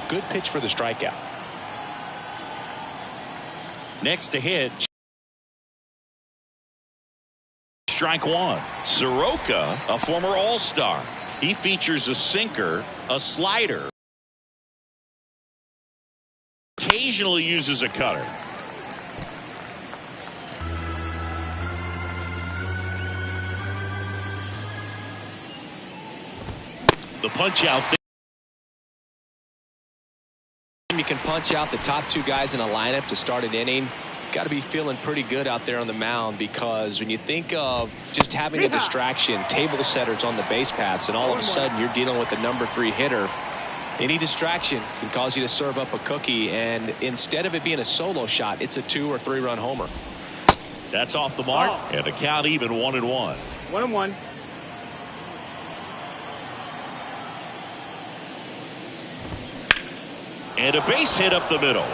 Good pitch for the strikeout. Next to hit. Strike one. Soroka, a former All-Star. He features a sinker, a slider. Occasionally uses a cutter. The punch out there. You can punch out the top two guys in a lineup to start an inning. Got to be feeling pretty good out there on the mound, because when you think of just having a distraction, table setters on the base paths, and all of a sudden you're dealing with the #3 hitter, any distraction can cause you to serve up a cookie, and instead of it being a solo shot, it's a 2 or 3 run homer. That's off the mark, and the count even 1-1. 1-1. And a base hit up the middle.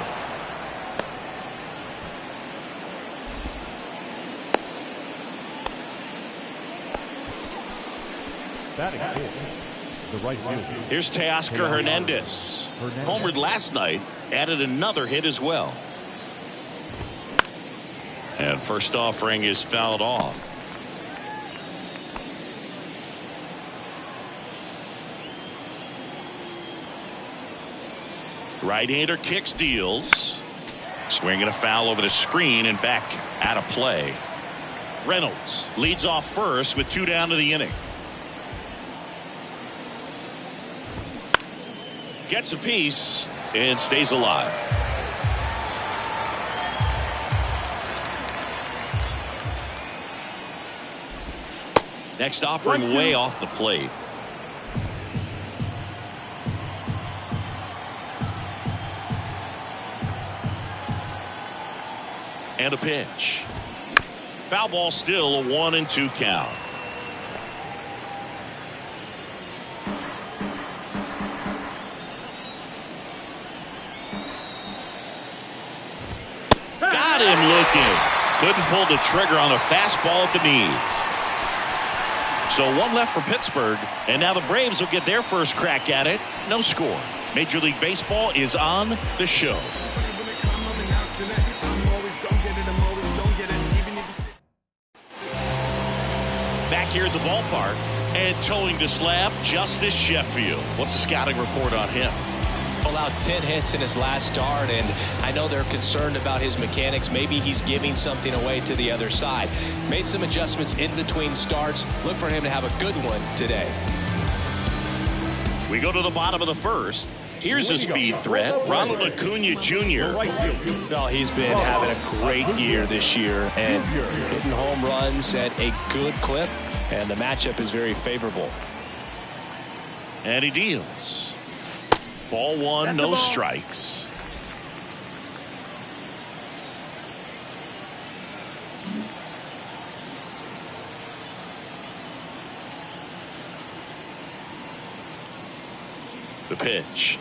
The right field. Here's Teoscar Hernandez. Homered last night, added another hit as well. And first offering is fouled off. Right-hander kicks, deals. Swinging a foul over the screen and back out of play. Reynolds leads off first with 2 down to the inning. Gets a piece and stays alive. Next offering way off the plate. And a pitch. Foul ball, still a 1-2 count. Got him looking. Couldn't pull the trigger on a fastball at the knees. So 1 left for Pittsburgh, and now the Braves will get their first crack at it. No score. Major League Baseball is on the show. Back here at the ballpark, and towing the slab, Justice Sheffield. What's the scouting report on him? Allowed 10 hits in his last start, and I know they're concerned about his mechanics. Maybe he's giving something away to the other side. Made some adjustments in between starts. Look for him to have a good one today. We go to the bottom of the first. Here's a speed threat, Ronald Acuna Jr. Well, he's been having a great year this year and hitting home runs at a good clip, and the matchup is very favorable. And he deals. Ball 1, no strikes. The pitch.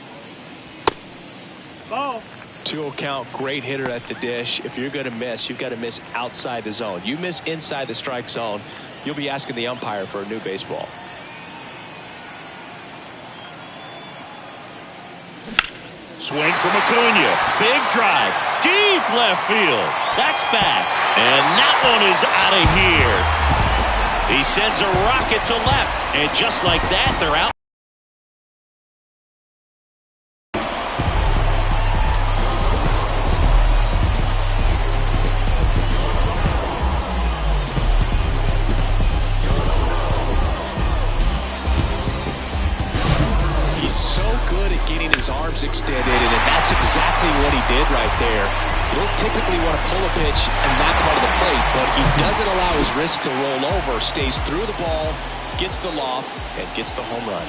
Ball. 2-0 count, great hitter at the dish. If you're going to miss, you've got to miss outside the zone. You miss inside the strike zone, you'll be asking the umpire for a new baseball. Swing from Acuna. Big drive. Deep left field. That's back. And that one is out of here. He sends a rocket to left. And just like that, they're out. His arms extended, and that's exactly what he did right there. You don't typically want to pull a pitch in that part of the plate, but he doesn't allow his wrist to roll over, stays through the ball, gets the loft, and gets the home run.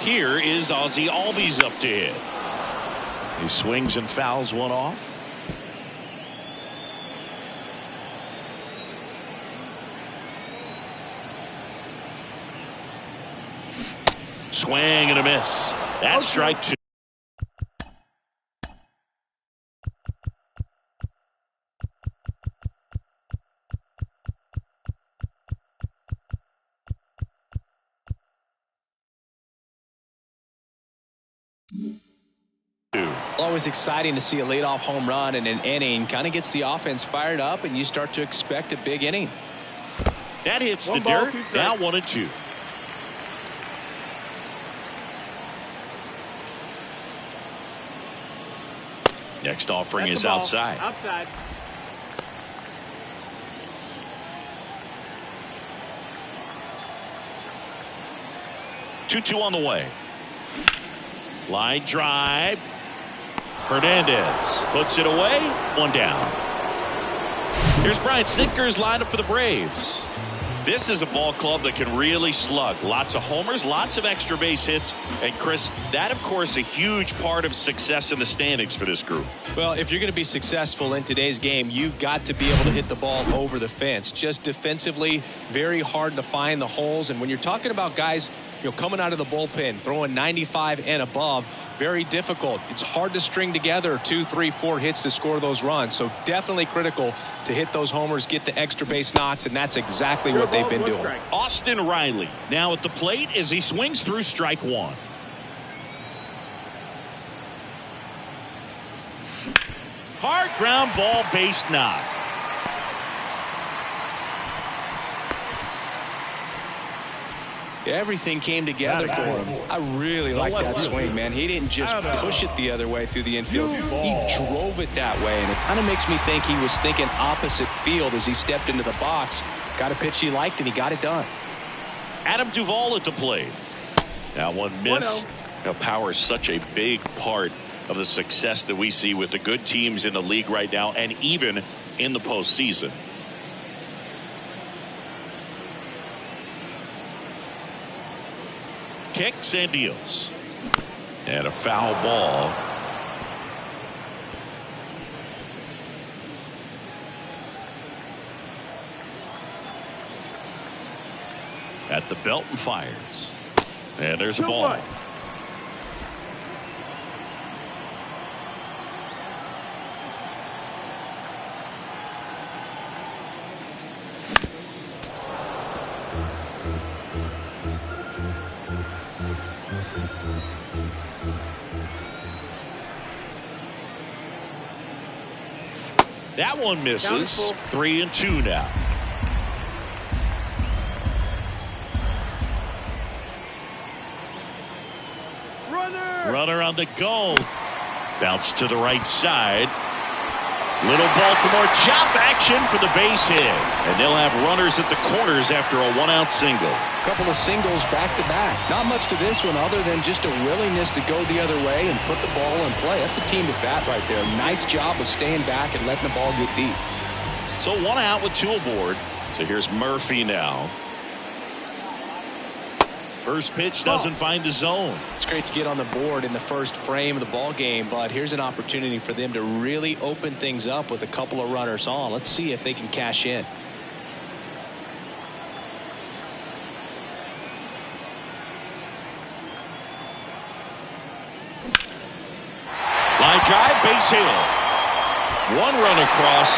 Here is Ozzie Albies up to hit. He swings and fouls one off. Swing and a miss. That's strike 2. Always exciting to see a leadoff home run in an inning. Kind of gets the offense fired up, and you start to expect a big inning. That hits the dirt. Now 1-2. Next offering is outside. 2-2 on the way. Line drive. Hernandez puts it away. One down. Here's Brian Snitker's lineup for the Braves. This is a ball club that can really slug. Lots of homers, lots of extra base hits. And Chris, that of course a huge part of success in the standings for this group. Well, if you're going to be successful in today's game, you've got to be able to hit the ball over the fence. Just defensively, very hard to find the holes. And when you're talking about guys, coming out of the bullpen, throwing 95 and above, very difficult. It's hard to string together 2, 3, 4 hits to score those runs. So definitely critical to hit those homers, get the extra base knocks, and that's exactly what they've been doing. Austin Riley now at the plate as he swings through strike one. Hard ground ball, base knock. Everything came together for him. I really like that swing, man. He didn't just push it the other way through the infield. He drove it that way, and it kind of makes me think he was thinking opposite field as he stepped into the box. Got a pitch he liked, and he got it done. Adam Duvall at the plate. That one missed. Power is such a big part of the success that we see with the good teams in the league right now, and even in the postseason. Kicks and deals. And a foul ball. At the belt and fires. And there's a ball. That one misses. 3-2 now. Runner on the go. Bounce to the right side. Little Baltimore chop action for the base hit. And they'll have runners at the corners after a one-out single. A couple of singles back-to-back. Not much to this one other than just a willingness to go the other way and put the ball in play. That's a team at bat right there. Nice job of staying back and letting the ball get deep. So one out with 2 aboard. So here's Murphy now. First pitch doesn't find the zone. It's great to get on the board in the first frame of the ball game, but here's an opportunity for them to really open things up with a couple of runners on. Let's see if they can cash in. Line drive, base hit. One run across.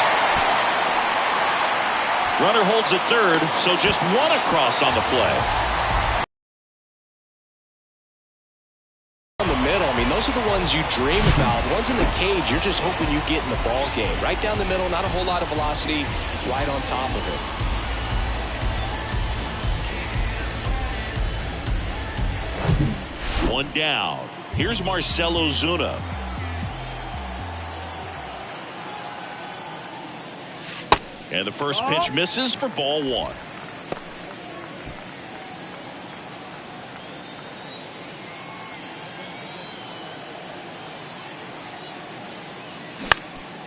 Runner holds at third, so just one across on the play. Those are the ones you dream about. Ones in the cage, you're just hoping you get in the ball game. Right down the middle, not a whole lot of velocity, right on top of it. One down. Here's Marcell Ozuna. And the first pitch misses for ball one.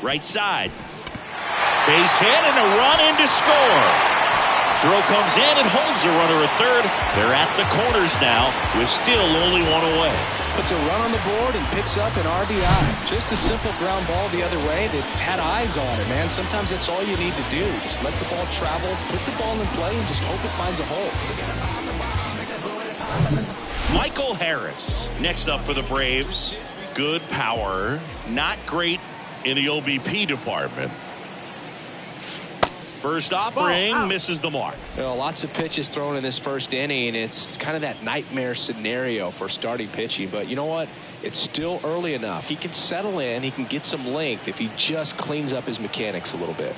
Right side. Base hit and a run in to score. Throw comes in and holds the runner at third. They're at the corners now with still only one away. Puts a run on the board and picks up an RBI. Just a simple ground ball the other way that had eyes on it, man. Sometimes that's all you need to do. Just let the ball travel, put the ball in play, and just hope it finds a hole. Michael Harris next up for the Braves. Good power, not great in the OBP department. First offering misses the mark. Well, lots of pitches thrown in this first inning. It's kind of that nightmare scenario for starting pitching. But you know what? It's still early enough. He can settle in. He can get some length if he just cleans up his mechanics a little bit.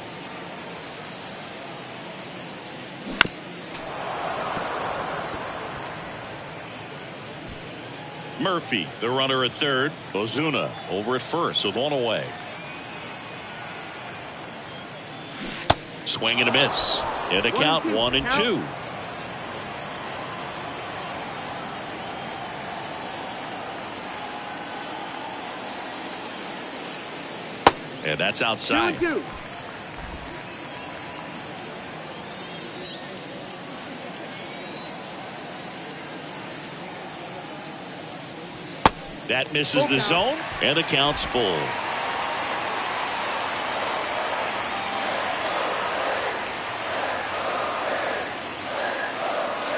Murphy, the runner at third. Ozuna over at first with one away. Swing and a miss. And a count 1-2. And that's outside. 2-2. That misses the zone, and the count's full.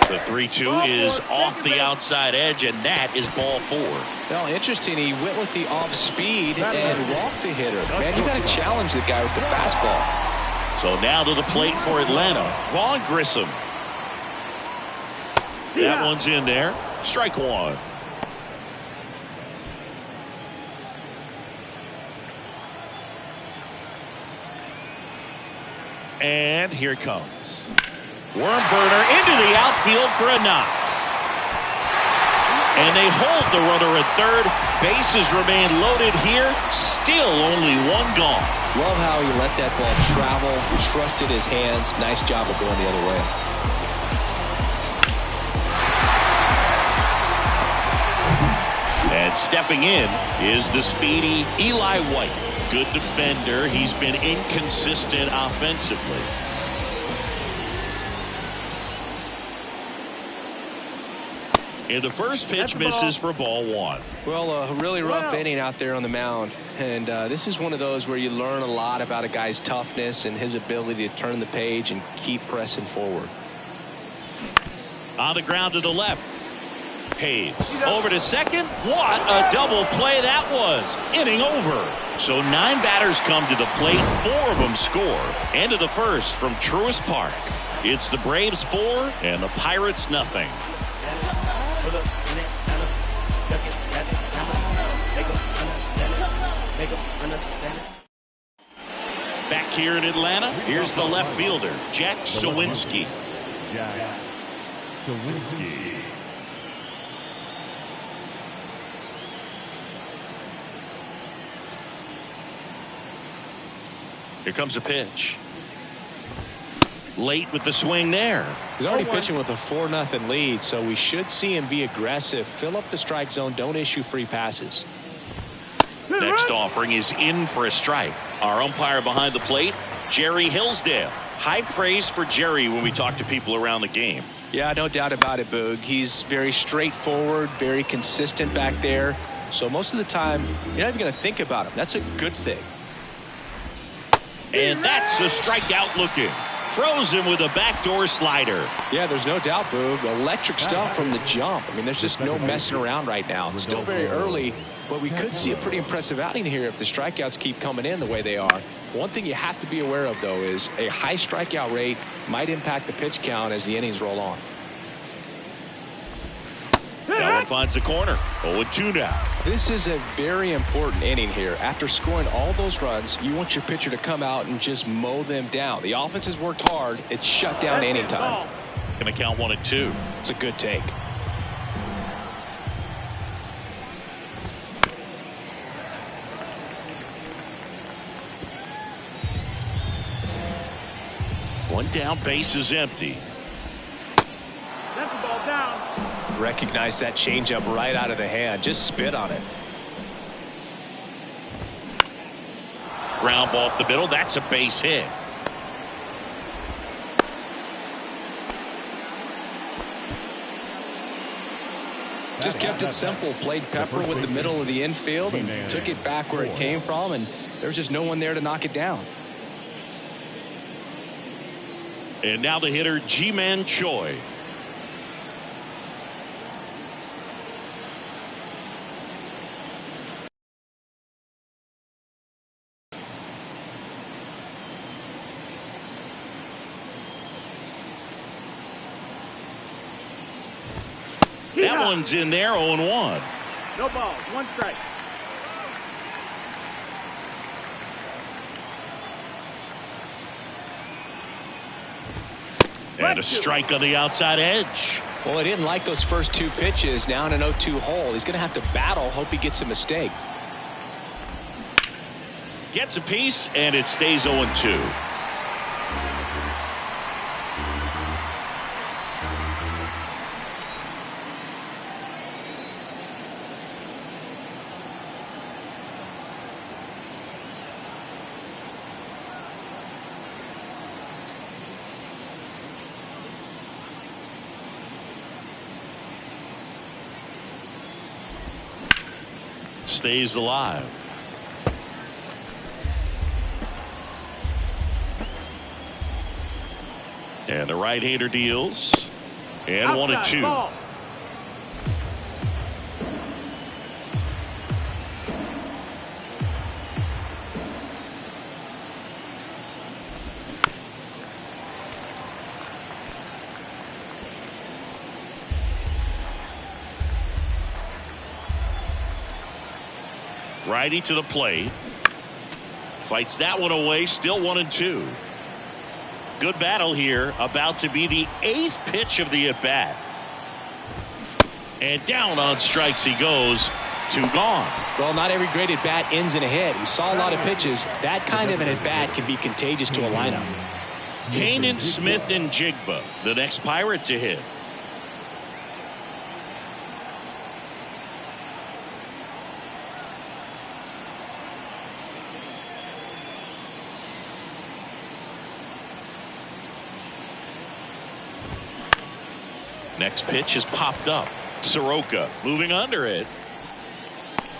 The 3-2 is off the outside edge, and that is ball 4. Well, interesting. He went with the off speed and walked the hitter. Man, you got to challenge the guy with the fastball. So now to the plate for Atlanta. Vaughn Grissom. That one's in there. Strike one. And here it comes. Worm burner into the outfield for a knock. And they hold the runner at third. Bases remain loaded here. Still only one gone. Love how he let that ball travel, trusted his hands. Nice job of going the other way. And stepping in is the speedy Eli White. Good defender. He's been inconsistent offensively. And the first pitch misses for ball 1. Well, a really rough inning out there on the mound. And this is one of those where you learn a lot about a guy's toughness and his ability to turn the page and keep pressing forward. On the ground to the left. Hayes over to second. What a double play that was. Inning over. So 9 batters come to the plate. 4 of them score. End of the first from Truist Park. It's the Braves 4 and the Pirates nothing. Back here in Atlanta, here's the left fielder, Jack Suwinski. Jack Suwinski. Here comes a pitch. Late with the swing there. He's already pitching with a 4-0 lead, so we should see him be aggressive, fill up the strike zone, don't issue free passes. Next offering is in for a strike. Our umpire behind the plate, Jerry Hillsdale. High praise for Jerry when we talk to people around the game. Yeah, no doubt about it, Boog. He's very straightforward, very consistent back there. So most of the time, you're not even going to think about him. That's a good thing. And that's a strikeout looking. Throws him with a backdoor slider. Yeah, there's no doubt, Boog. Electric stuff from the jump. I mean, there's just no messing around right now. It's still very early, but we could see a pretty impressive outing here if the strikeouts keep coming in the way they are. One thing you have to be aware of, though, is a high strikeout rate might impact the pitch count as the innings roll on. That one finds the corner. 0-2 now. This is a very important inning here. After scoring all those runs, you want your pitcher to come out and just mow them down. The offense has worked hard. It's shut down anytime. Going to count 1-2. It's a good take. One down, base is empty. That's the ball down. Recognize that changeup right out of the hand. Just spit on it. Ground ball up the middle. That's a base hit. Just kept it simple. Played Pepper with the middle of the infield and took it back where it came from, and there's just no one there to knock it down. And now the hitter, Ji-Man Choi. That one's in there, 0-1. No ball, 1 strike. And a strike on the outside edge. Well, he didn't like those first 2 pitches. Now in an 0-2 hole. He's going to have to battle. Hope he gets a mistake. Gets a piece, and it stays 0-2. Stays alive. And the right-hander deals. And Outside, 1-2. ball. Righty to the plate. Fights that one away. Still 1-2. Good battle here. About to be the 8th pitch of the at-bat. And down on strikes he goes. 2 gone. Well, not every great at-bat ends in a hit. He saw a lot of pitches. That kind of an at-bat can be contagious to a lineup. Canaan, Smith, and Jigba, the next Pirate to hit. Next pitch is popped up. Soroka moving under it.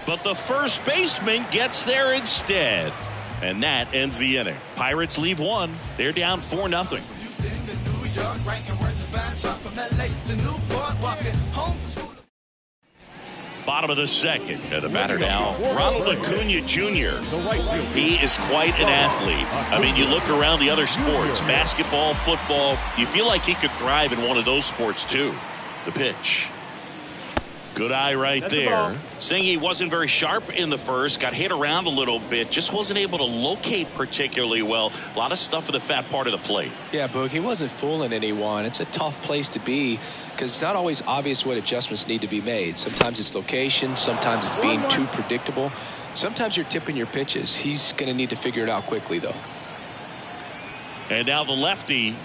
But the first baseman gets there instead. And that ends the inning. Pirates leave 1. They're down 4-0. Bottom of the second. And the batter now, Ronald Acuna Jr. He is quite an athlete. I mean, you look around the other sports, basketball, football, you feel like he could thrive in one of those sports too. The pitch. Good eye right there. Saying he wasn't very sharp in the first, got hit around a little bit, just wasn't able to locate particularly well. A lot of stuff in the fat part of the plate. Yeah, Boog, he wasn't fooling anyone. It's a tough place to be because it's not always obvious what adjustments need to be made. Sometimes it's location, sometimes it's being too predictable. Sometimes you're tipping your pitches. He's going to need to figure it out quickly, though. And now the lefty.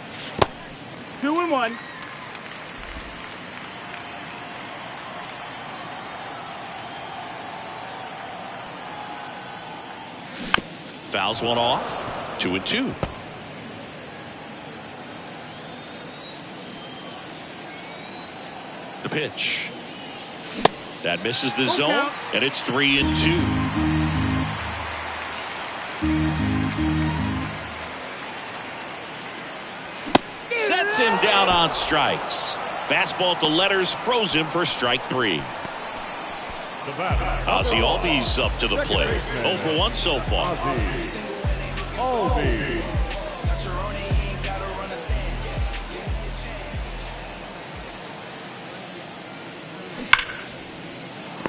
2-1. Fouls one off. 2-2. The pitch. That misses the zone, and it's 3-2. Sets him down on strikes. Fastball to letters, froze him for strike 3. Ozzie Albies up to the plate. 0 for 1 so far.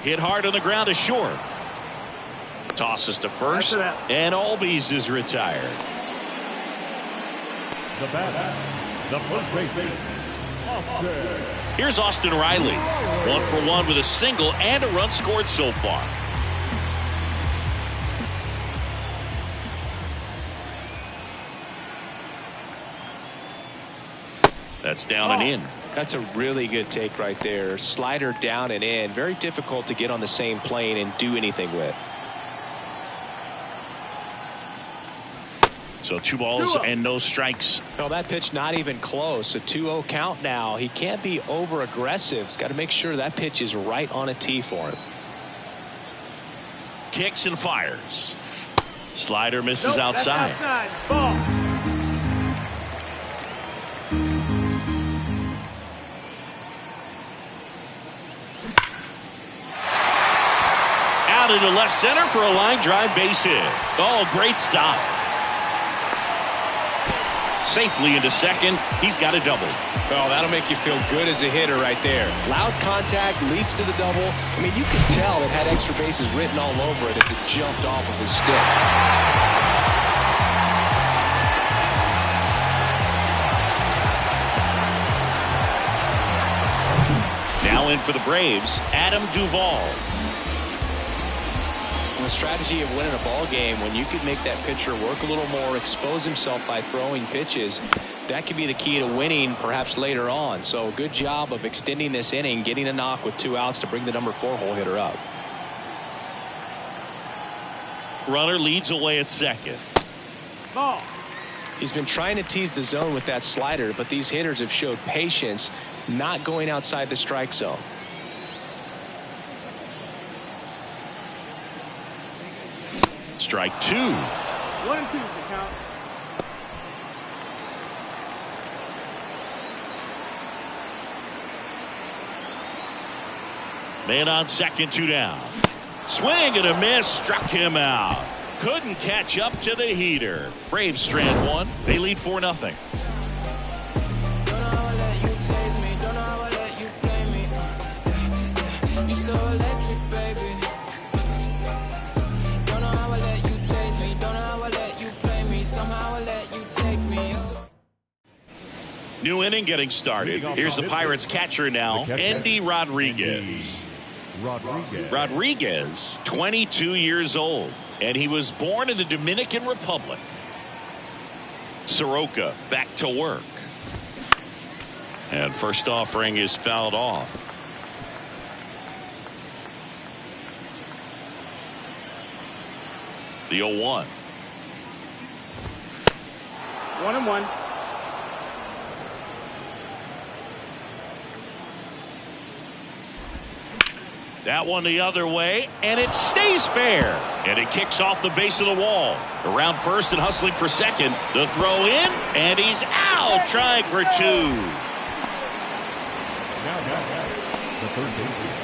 Hit hard on the ground to short. Tosses to first, and Albies is retired. The batter, the first baseman, Austin. Here's Austin Riley. 1 for 1 with a single and a run scored so far. That's down and in. That's a really good take right there. Slider down and in. Very difficult to get on the same plane and do anything with. So 2 balls and no strikes. No, that pitch not even close. A 2-0 count now. He can't be over aggressive. He's got to make sure that pitch is right on a tee for him. Kicks and fires. Slider misses outside. Ball. Out into left center for a line drive base hit. Oh, great stop. Safely into second. He's got a double. Oh, that'll make you feel good as a hitter right there. Loud contact leads to the double. I mean, you could tell it had extra bases written all over it as it jumped off of his stick. Now in for the Braves, Adam Duvall. The strategy of winning a ball game, when you could make that pitcher work a little more, expose himself by throwing pitches, that could be the key to winning perhaps later on. So good job of extending this inning, getting a knock with 2 outs to bring the number 4 hole hitter up. Runner leads away at second. Ball. He's been trying to tease the zone with that slider, but these hitters have showed patience, not going outside the strike zone. Strike 2. 1 and 2 is the count. Man on second, 2 down. Swing and a miss, struck him out. Couldn't catch up to the heater. Braves strand 1. They lead 4-0. New inning getting started. Here's the Pirates catcher now, Endy Rodriguez. Rodriguez, 22 years old, and he was born in the Dominican Republic. Soroka back to work. And first offering is fouled off. The 0-1. 1-1. That one the other way, and it stays fair. And it kicks off the base of the wall. Around first and hustling for second. The throw in, and he's out, trying for 2. The third baseman,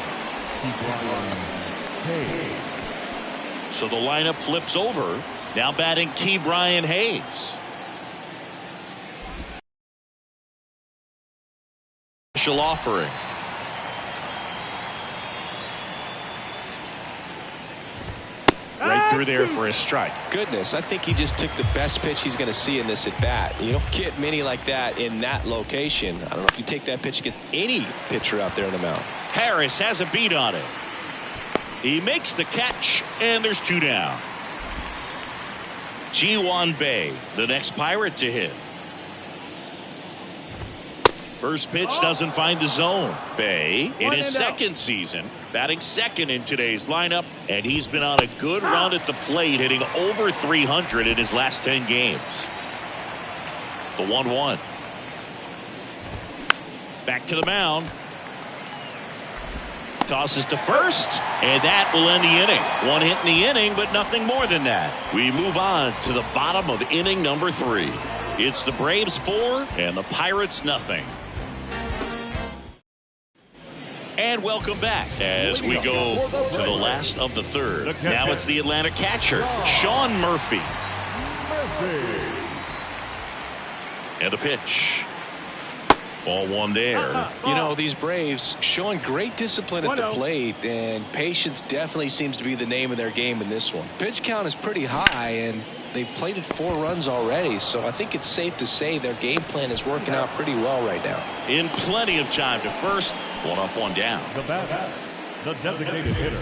So the lineup flips over. Now batting Ke'Bryan Hayes. Special offering. Right through there for a strike. Goodness, I think he just took the best pitch he's going to see in this at bat. You don't get many like that in that location. I don't know if you take that pitch against any pitcher out there on the mound. Harris has a beat on it. He makes the catch, and there's 2 down. Ji-hwan Bae, the next Pirate to hit. First pitch doesn't find the zone. Bae, in his second season, batting second in today's lineup, and he's been on a good run at the plate, hitting over 300 in his last 10 games. The 1-1. Back to the mound. Tosses to first, and that will end the inning. 1 hit in the inning, but nothing more than that. We move on to the bottom of inning number 3. It's the Braves 4 and the Pirates nothing. And welcome back as we go to the last of the third. Now it's the Atlanta catcher, Sean Murphy. And the pitch. Ball 1 there. You know, these Braves showing great discipline at the plate, and patience definitely seems to be the name of their game in this one. Pitch count is pretty high, and they've plated 4 runs already, so I think it's safe to say their game plan is working out pretty well right now. In plenty of time to first. 1 up, 1 down. the batter, the designated hitter,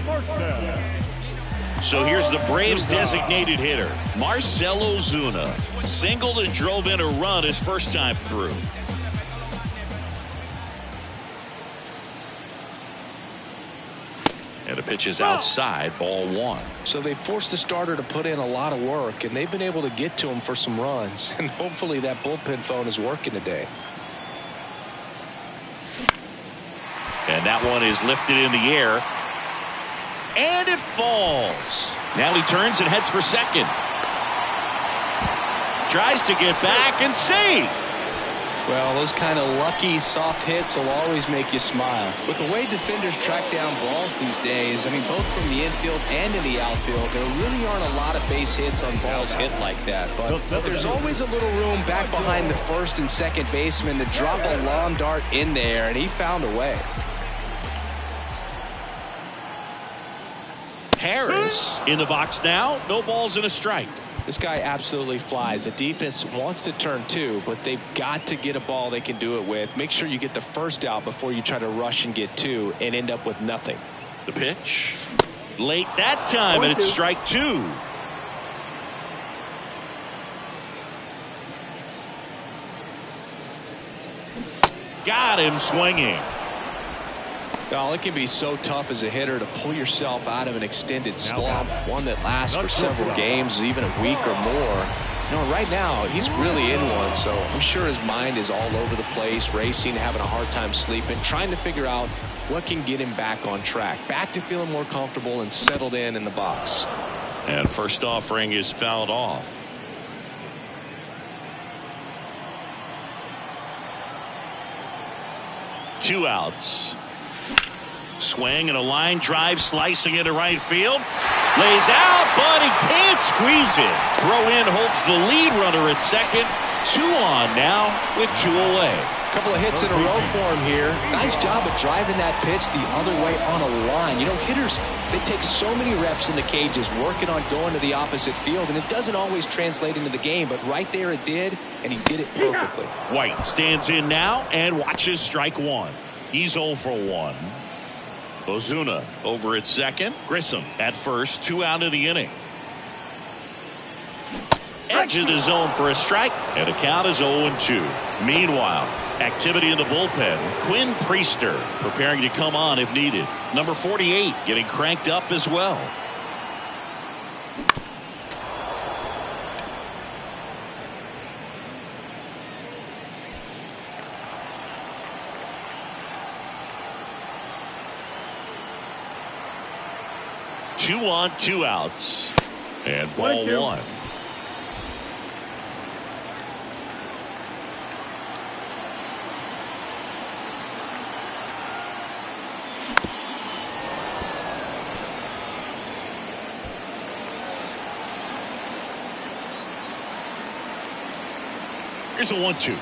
Marcell. So here's the Braves designated hitter, Marcell Ozuna. Singled and drove in a run his first time through. And the pitch is outside, ball 1. So they forced the starter to put in a lot of work, and they've been able to get to him for some runs. And hopefully that bullpen phone is working today. And that one is lifted in the air. And it falls. Now he turns and heads for second. Tries to get back and save. Well, those kind of lucky soft hits will always make you smile. With the way defenders track down balls these days, I mean, both from the infield and in the outfield, there really aren't a lot of base hits on balls hit like that. But there's always a little room back behind the first and second baseman to drop a lawn dart in there, and he found a way. Harris in the box now. No balls and a strike. This guy absolutely flies. The defense wants to turn two, but they've got to get a ball they can do it with. Make sure you get the first out before you try to rush and get two and end up with nothing. The pitch. Late that time, and it's strike two. Got him swinging. Well, it can be so tough as a hitter to pull yourself out of an extended slump, one that lasts for several games, even a week or more. You know, right now, he's really in one, so I'm sure his mind is all over the place, racing, having a hard time sleeping, trying to figure out what can get him back on track, back to feeling more comfortable and settled in the box. And first offering is fouled off. Two outs. Swing and a line drive, slicing into right field. Lays out, but he can't squeeze it. Throw in holds the lead runner at second. 2 on now with 2 away. A couple of hits in a row for him here. Nice job of driving that pitch the other way on a line. You know, hitters, they take so many reps in the cages working on going to the opposite field, and it doesn't always translate into the game, but right there it did, and he did it perfectly. White stands in now and watches strike one. He's 0 for 1. Ozuna over at second. Grissom at first. 2 out of the inning. Edge of the zone for a strike, and the count is 0-2. Meanwhile, activity in the bullpen. Quinn Priester preparing to come on if needed. Number 48 getting cranked up as well. Two on, 2 outs. And ball 1. Here's a 1-2.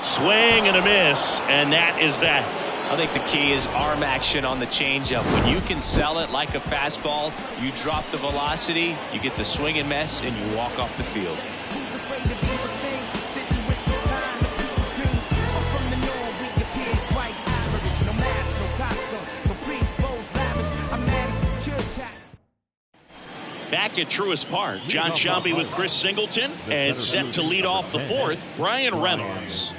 Swing and a miss, and that is that. I think the key is arm action on the changeup. When you can sell it like a fastball, you drop the velocity, you get the swing and miss, and you walk off the field. Back at Truist Park, John Shelby with Chris Singleton, and set to lead off the fourth, Brian Reynolds.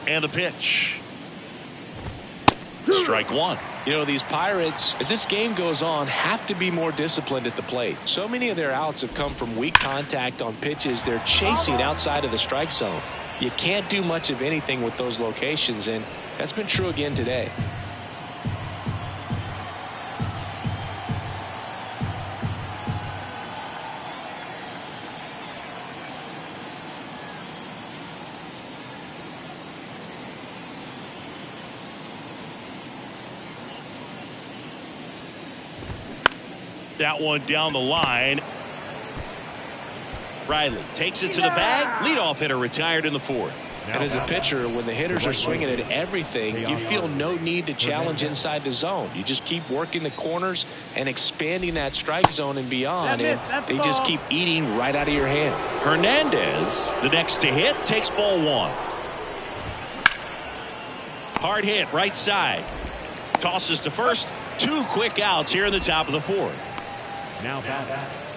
And the pitch. Strike one. You know, these Pirates, as this game goes on, have to be more disciplined at the plate. So many of their outs have come from weak contact on pitches they're chasing outside of the strike zone. You can't do much of anything with those locations, and that's been true again today. That one down the line. Riley takes it to the bag. Leadoff hitter retired in the fourth. And as a pitcher, when the hitters are swinging at everything, you feel no need to challenge inside the zone. You just keep working the corners and expanding that strike zone and beyond, and they just keep eating right out of your hand. Hernandez, the next to hit, takes ball 1. Hard hit, right side. Tosses to first. 2 quick outs here in the top of the fourth. Now back,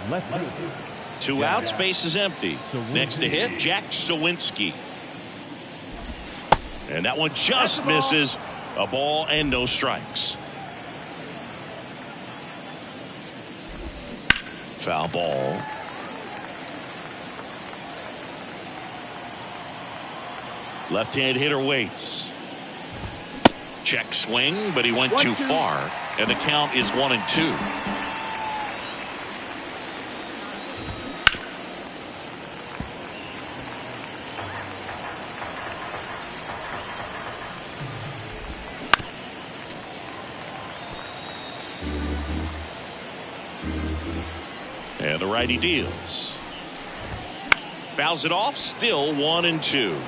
left field. 2 outs, base is empty. Next to hit, Jack Sawinski. And that one just misses. A ball and no strikes. Foul ball. Left-hand hitter waits. Check swing, but he went too far, and the count is 1-2. And the righty deals. Fouls it off, still 1-2.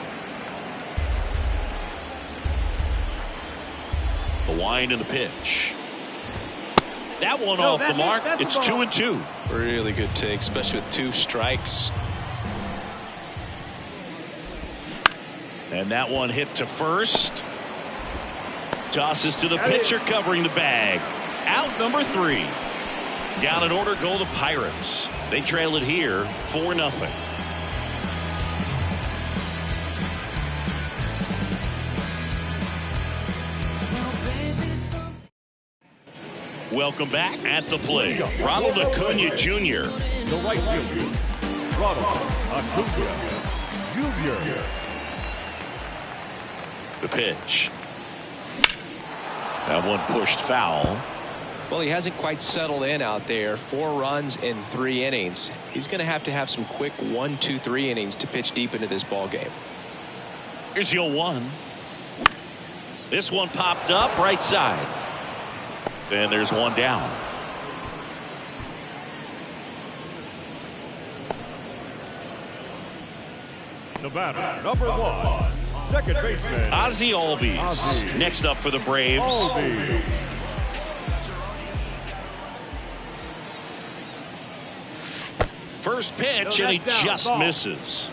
The wind and the pitch. That one off the mark. It's 2-2. Really good take, especially with 2 strikes. And that one hit to first. Tosses to the pitcher covering the bag. Out number 3. Down in order go the Pirates. They trail it here 4-0. Welcome back. At the plate, Ronald Acuna Jr. The right fielder, Ronald Acuna Jr. The pitch. That one pushed foul. Well, he hasn't quite settled in out there. 4 runs in 3 innings. He's going to have some quick 1, 2, 3 innings to pitch deep into this ball game. Here's the 0-1. This one popped up right side. And there's one down. The batter, number 1, second baseman, Ozzie Albies. Next up for the Braves. Albies. First pitch, and he just misses.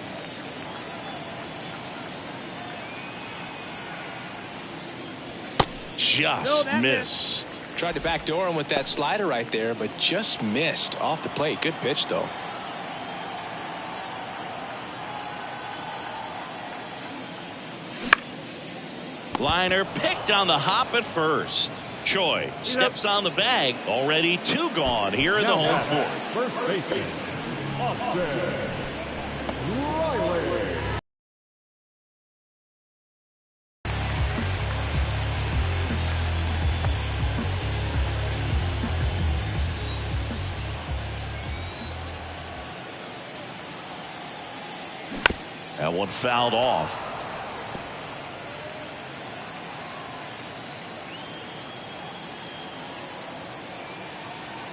Just missed. Tried to backdoor him with that slider right there, but just missed off the plate. Good pitch, though. Liner picked on the hop at first. Choi steps on the bag. Already 2 gone here in the home fourth. First baseman, Austin Riley. That one fouled off.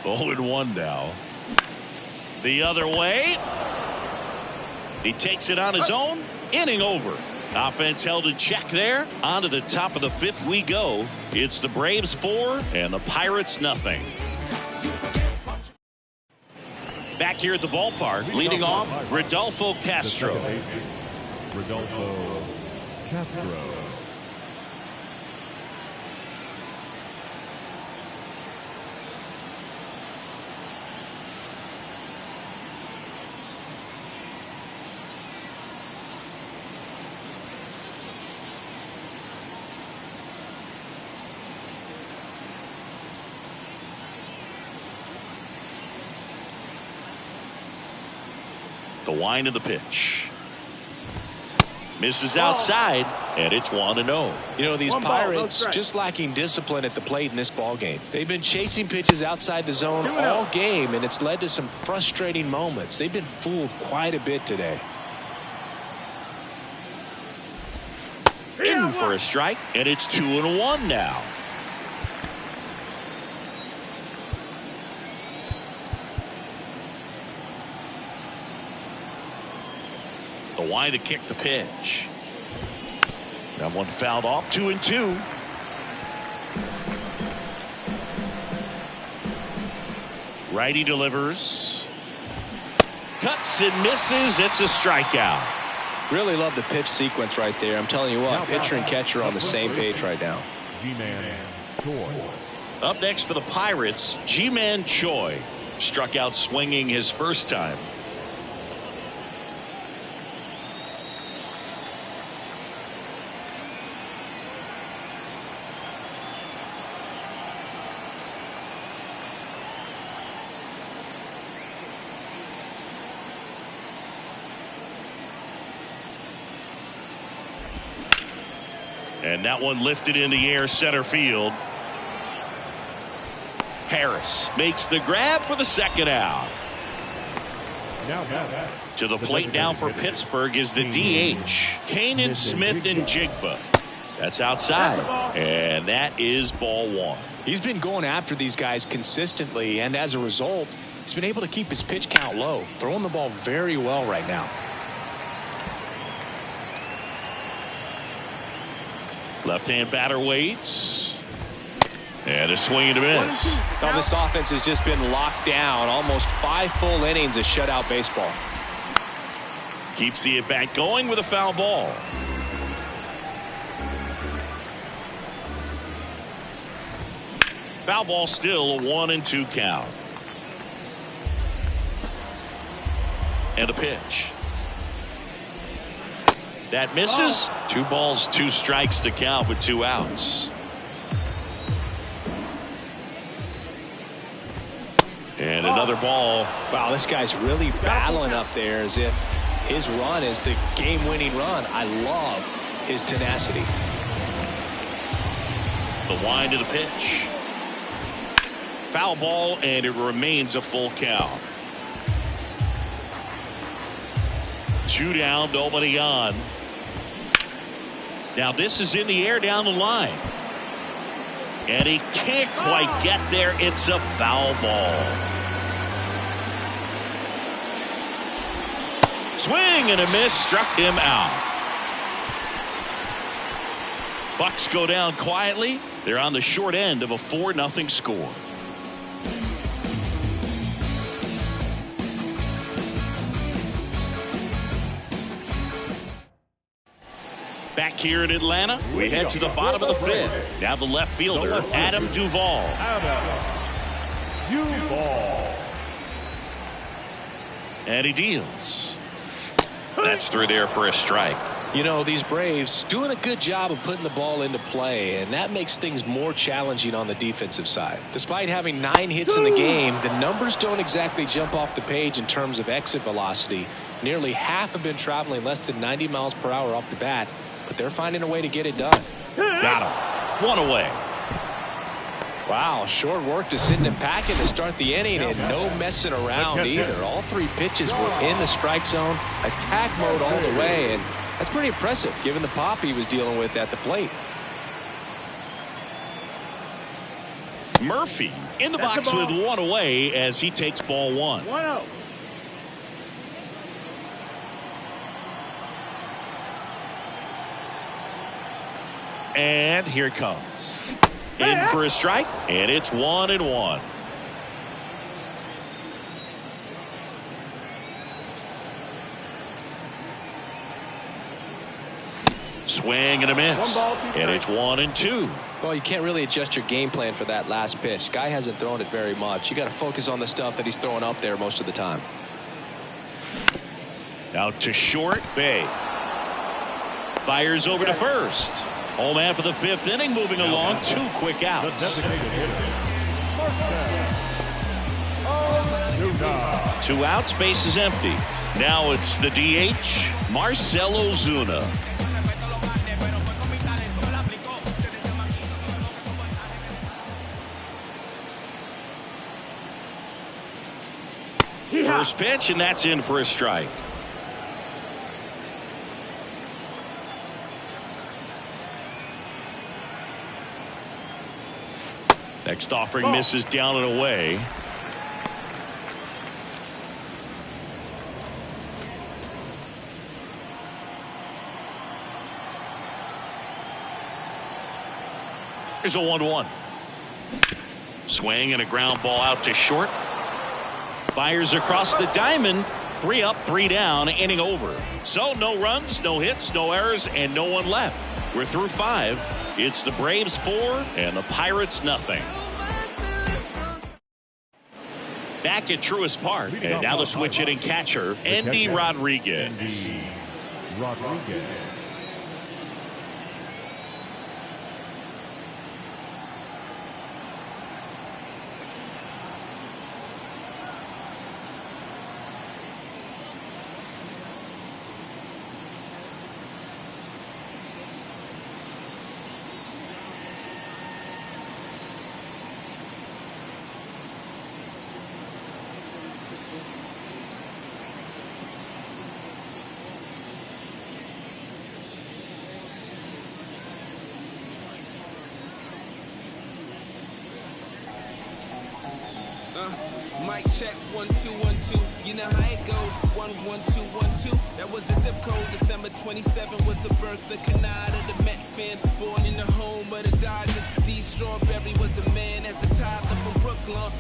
Oh, and 1 now. The other way. He takes it on his own. Inning over. Offense held in check there. On to the top of the 5th we go. It's the Braves 4 and the Pirates nothing. Back here at the ballpark, leading off, Rodolfo Castro. Rodolfo Castro. The wind of the pitch. Misses outside, and it's 1-0. You know, these Pirates just lacking discipline at the plate in this ball game. They've been chasing pitches outside the zone all game, and it's led to some frustrating moments. They've been fooled quite a bit today. In for a strike, and it's 2-1 now. The wind to kick the pitch. That one fouled off. 2-2. Righty delivers. Cuts and misses. It's a strikeout. Really love the pitch sequence right there. I'm telling you what, pitcher and catcher are on the same page right now. Ji-Man Choi. Up next for the Pirates, Ji-Man Choi. Struck out swinging his first time. And that one lifted in the air center field. Harris makes the grab for the second out. To the plate now for Pittsburgh is the DH, Kanan Smith-Njigba. That's outside, and that is ball one. He's been going after these guys consistently, and as a result, he's been able to keep his pitch count low, throwing the ball very well right now. Left-hand batter waits. And a swing and a miss. Now this offense has just been locked down. Almost 5 full innings of shutout baseball. Keeps the at-bat going with a foul ball. Foul ball, still a 1-2 count. And a pitch. That misses. 2 balls, 2 strikes to count with 2 outs. And another ball. Wow, this guy's really battling up there as if his run is the game-winning run. I love his tenacity. The wind of the pitch. Foul ball, and it remains a full count. 2 down, nobody on. Now this is in the air down the line. And he can't quite get there. It's a foul ball. Swing and a miss, struck him out. Bucks go down quietly. They're on the short end of a 4-0 score. Back here in Atlanta, we head to the bottom of the 5th. Now the left fielder, Adam Duvall. And he deals. That's through there for a strike. You know, these Braves doing a good job of putting the ball into play, and that makes things more challenging on the defensive side. Despite having 9 hits in the game, the numbers don't exactly jump off the page in terms of exit velocity. Nearly half have been traveling less than 90 miles per hour off the bat, but they're finding a way to get it done. Got him. 1 away. Wow, short work to Sidney Packard to start the inning, and no messing around either. All 3 pitches were in the strike zone, attack mode all the way, and that's pretty impressive given the pop he was dealing with at the plate. Murphy in the box with 1 away as he takes ball 1. 1-0. And here it comes. In for a strike, and it's 1-1. Swing and a miss. And it's 1-2. Well, you can't really adjust your game plan for that last pitch. Guy hasn't thrown it very much. You got to focus on the stuff that he's throwing up there most of the time. Out to short, Bay. Fires over to first. Home after the 5th inning, moving along. 2 quick outs. 2 outs, base is empty. Now it's the DH, Marcell Ozuna. First pitch, and that's in for a strike. Next offering misses down and away. Here's a 1-1. Swing and a ground ball out to short. Fires across the diamond. 3 up, 3 down, inning over. So no runs, no hits, no errors, and no one left. We're through 5. It's the Braves 4 and the Pirates nothing. Back at Truist Park, and now the switch hitting catcher, Endy Rodriguez. Mic check, 1 2 1 2. You know how it goes. 1 1 2 1 2. That was the zip code. December 27 was the birth of Canada, the Met fan, born in the home of the Dodgers. D. Strawberry was the man as a toddler from Brooklyn.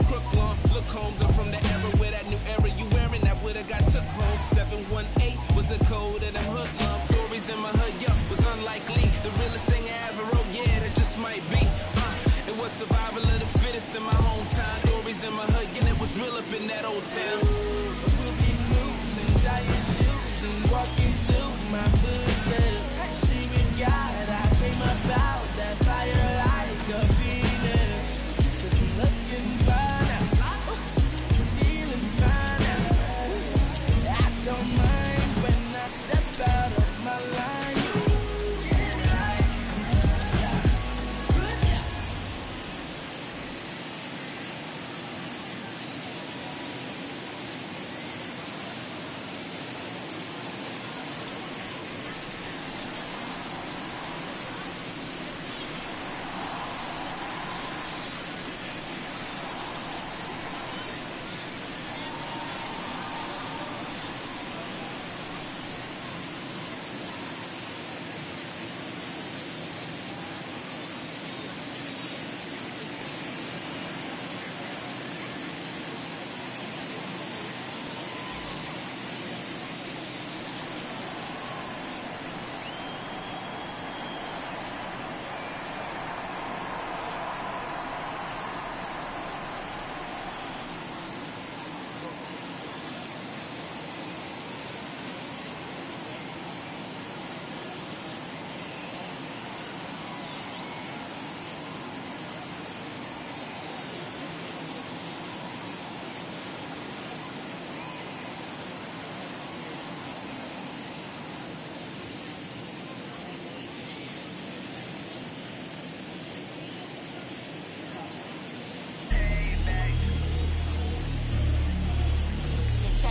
Look, Holmes, I'm from the era where that new era you wearing that woulda got took home. 718 was the code of them hoodlums. Stories in my hood, yup, was unlikely. The realest thing I ever wrote, yeah, that just might be. It was survival of the fittest in my hometown. Stories in my hood, and it was real up in that old town. We'll be cruising, tying shoes, and walking to my footsteps. See with God, I came about that fire like a phoenix. 'Cause I'm looking fine now, feeling fine now. I don't mind when I step out of my line.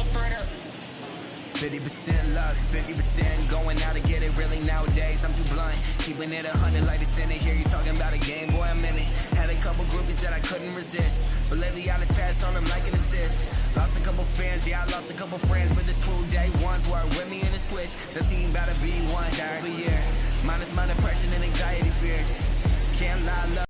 further. 50% luck, 50% going out to get it. Really nowadays, I'm too blunt. Keeping it 100 like it's in it. Hear you talking about a game, boy, I'm in it. Had a couple groupies that I couldn't resist, but lately I just passed on them like an assist. Lost a couple fans, yeah, I lost a couple friends, but the true day ones were with me in the switch. The team about to be one every year. Minus my depression and anxiety fears. Can't lie, love.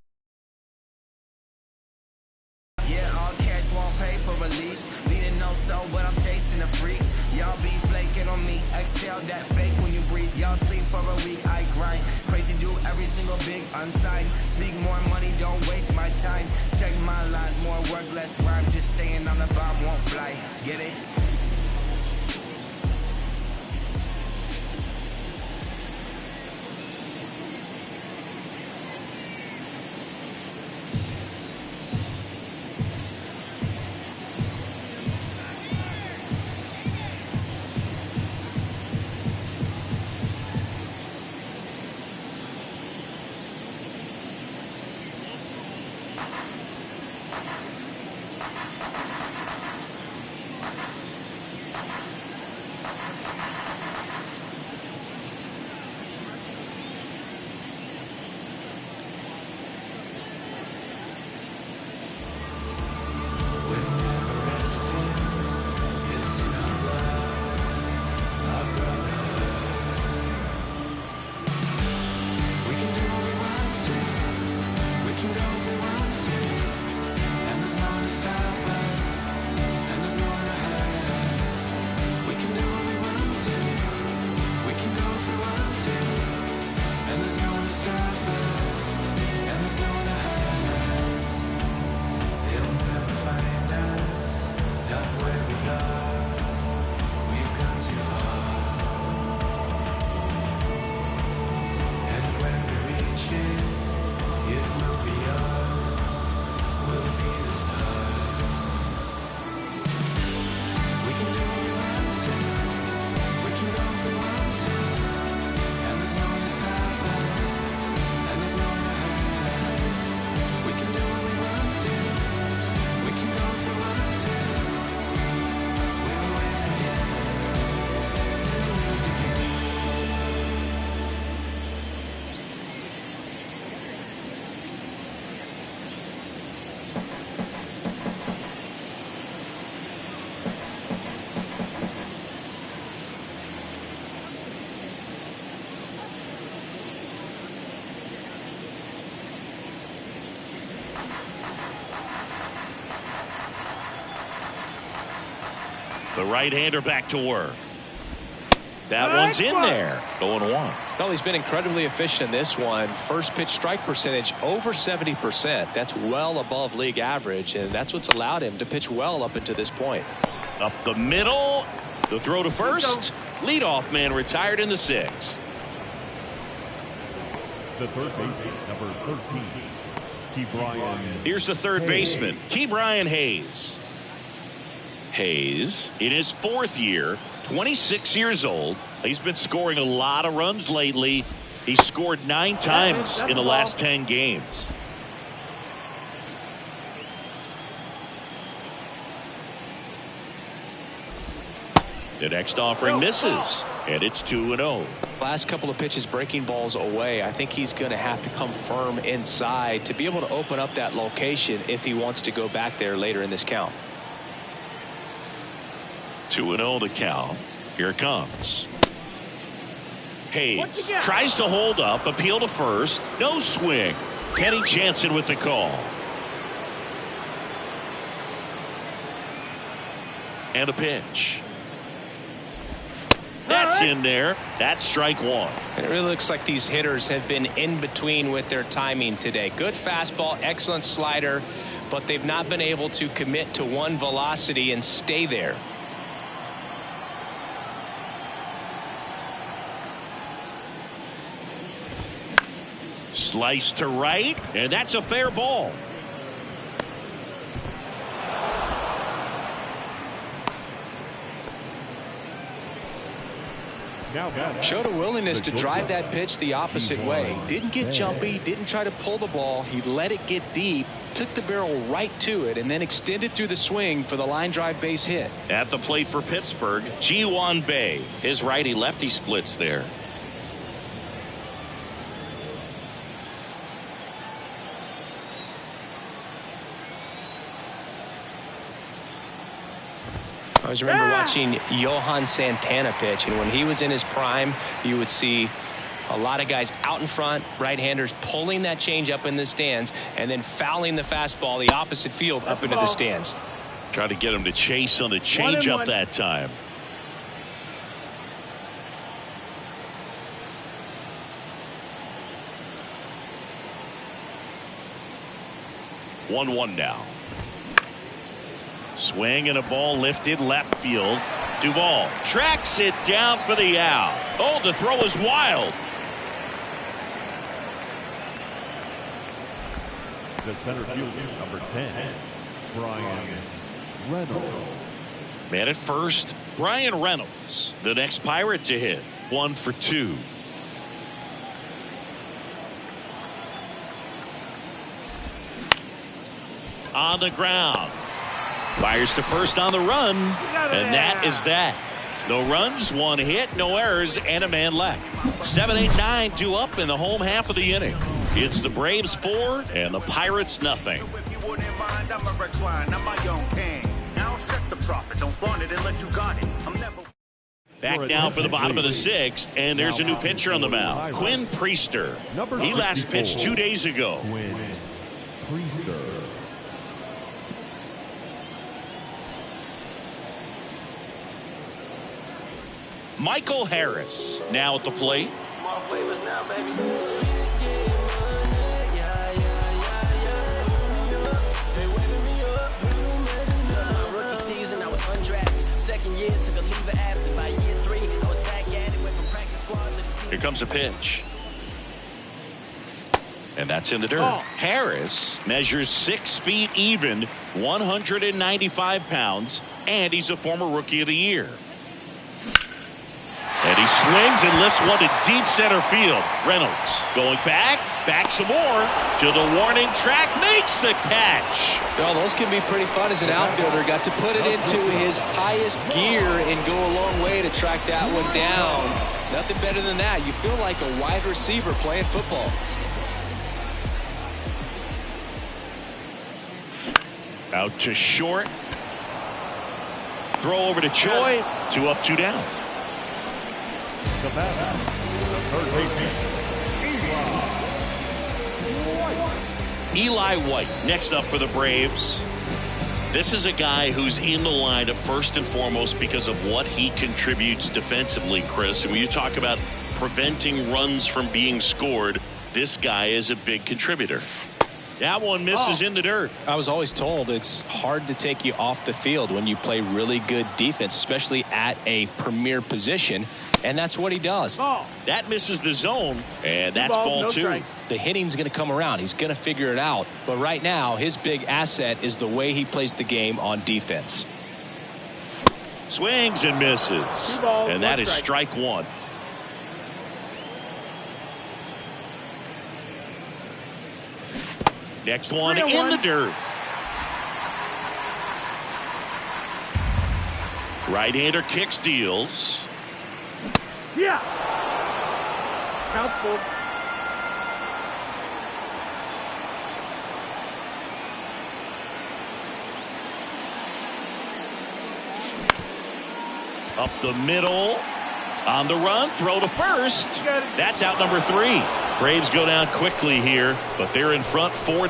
Yeah, all cash won't pay for release. Needing no soul, but I'm chasing the freaks. Y'all be flaking on me. Exhale that fake when you breathe. Y'all sleep for a week, I grind. Crazy do every single big unsigned. Speak more money, don't waste my time. Check my lines, more work, less rhymes. Just saying I'm the bomb, won't fly. Get it? The right-hander back to work. That one's in there. Going 1. Well, he's been incredibly efficient in this one. First pitch strike percentage over 70%. That's well above league average, and that's what's allowed him to pitch well up until this point. Up the middle. The throw to first. Leadoff man retired in the 6th. The third baseman, number 13, Ke'Bryan. Here's the third baseman, Ke'Bryan Hayes. Hayes, in his 4th year, 26 years old. He's been scoring a lot of runs lately. He scored 9 times in the last 10 games. The next offering misses, and it's 2-0. Last couple of pitches breaking balls away. I think he's going to have to come firm inside to be able to open up that location if he wants to go back there later in this count. 2-0 the count. Here it comes. Hayes tries to hold up, appeal to first. No swing. Kenny Jansen with the call. And a pitch. That's in there. That's strike 1. And it really looks like these hitters have been in between with their timing today. Good fastball, excellent slider, but they've not been able to commit to one velocity and stay there. Slice to right, and that's a fair ball. Showed a willingness to drive that pitch the opposite way. Didn't get jumpy, didn't try to pull the ball. He let it get deep, took the barrel right to it, and then extended through the swing for the line drive base hit. At the plate for Pittsburgh, Ji-Hwan Bae. His righty-lefty splits there. I always remember watching Johan Santana pitch, and when he was in his prime, you would see a lot of guys out in front, right-handers pulling that change up in the stands and then fouling the fastball the opposite field up into the stands. Try to get him to chase on the changeup that time. One now. Swing and a ball lifted left field. Duvall tracks it down for the out. Oh, the throw is wild. The center fielder, number 10, Bryan Reynolds. Man at first, Bryan Reynolds, the next Pirate to hit. 1 for 2. On the ground. Fires to first on the run, and that is that. No runs, 1 hit, no errors, and a man left. 7, 8, 9 due up in the home half of the inning. It's the Braves 4 and the Pirates nothing. Back now for the bottom of the 6th, and there's a new pitcher on the mound, Quinn Priester. He last pitched 2 days ago. Quinn Priester. Michael Harris now at the plate. Rookie season, I was undrafted. Second year, took a leave of absence. By year 3, I was back at it. Went from practice squad to the team. Here comes a pitch. And that's in the dirt. Harris measures 6 feet even, 195 pounds, and he's a former Rookie of the Year. And he swings and lifts one to deep center field. Reynolds going back some more to the warning track, makes the catch. Well, those can be pretty fun as an outfielder. Got to put it into his highest gear and go a long way to track that one down. Nothing better than that. You feel like a wide receiver playing football. Out to short. Throw over to Choi. 2 up, 2 down. The batter, the third baseman, Eli White next up for the Braves. This is a guy who's in the lineup first and foremost because of what he contributes defensively, Chris. And when you talk about preventing runs from being scored, this guy is a big contributor. That one misses in the dirt. I was always told it's hard to take you off the field when you play really good defense, especially at a premier position. And that's what he does. That misses the zone, and that's ball two. The hitting's going to come around. He's going to figure it out. But right now, his big asset is the way he plays the game on defense. Swings and misses. And that is strike one. Next one in the dirt. Right-hander kicks, deals. Yeah. Count full. Up the middle. On the run. Throw to first. That's out number 3. Braves go down quickly here, but they're in front 4-0.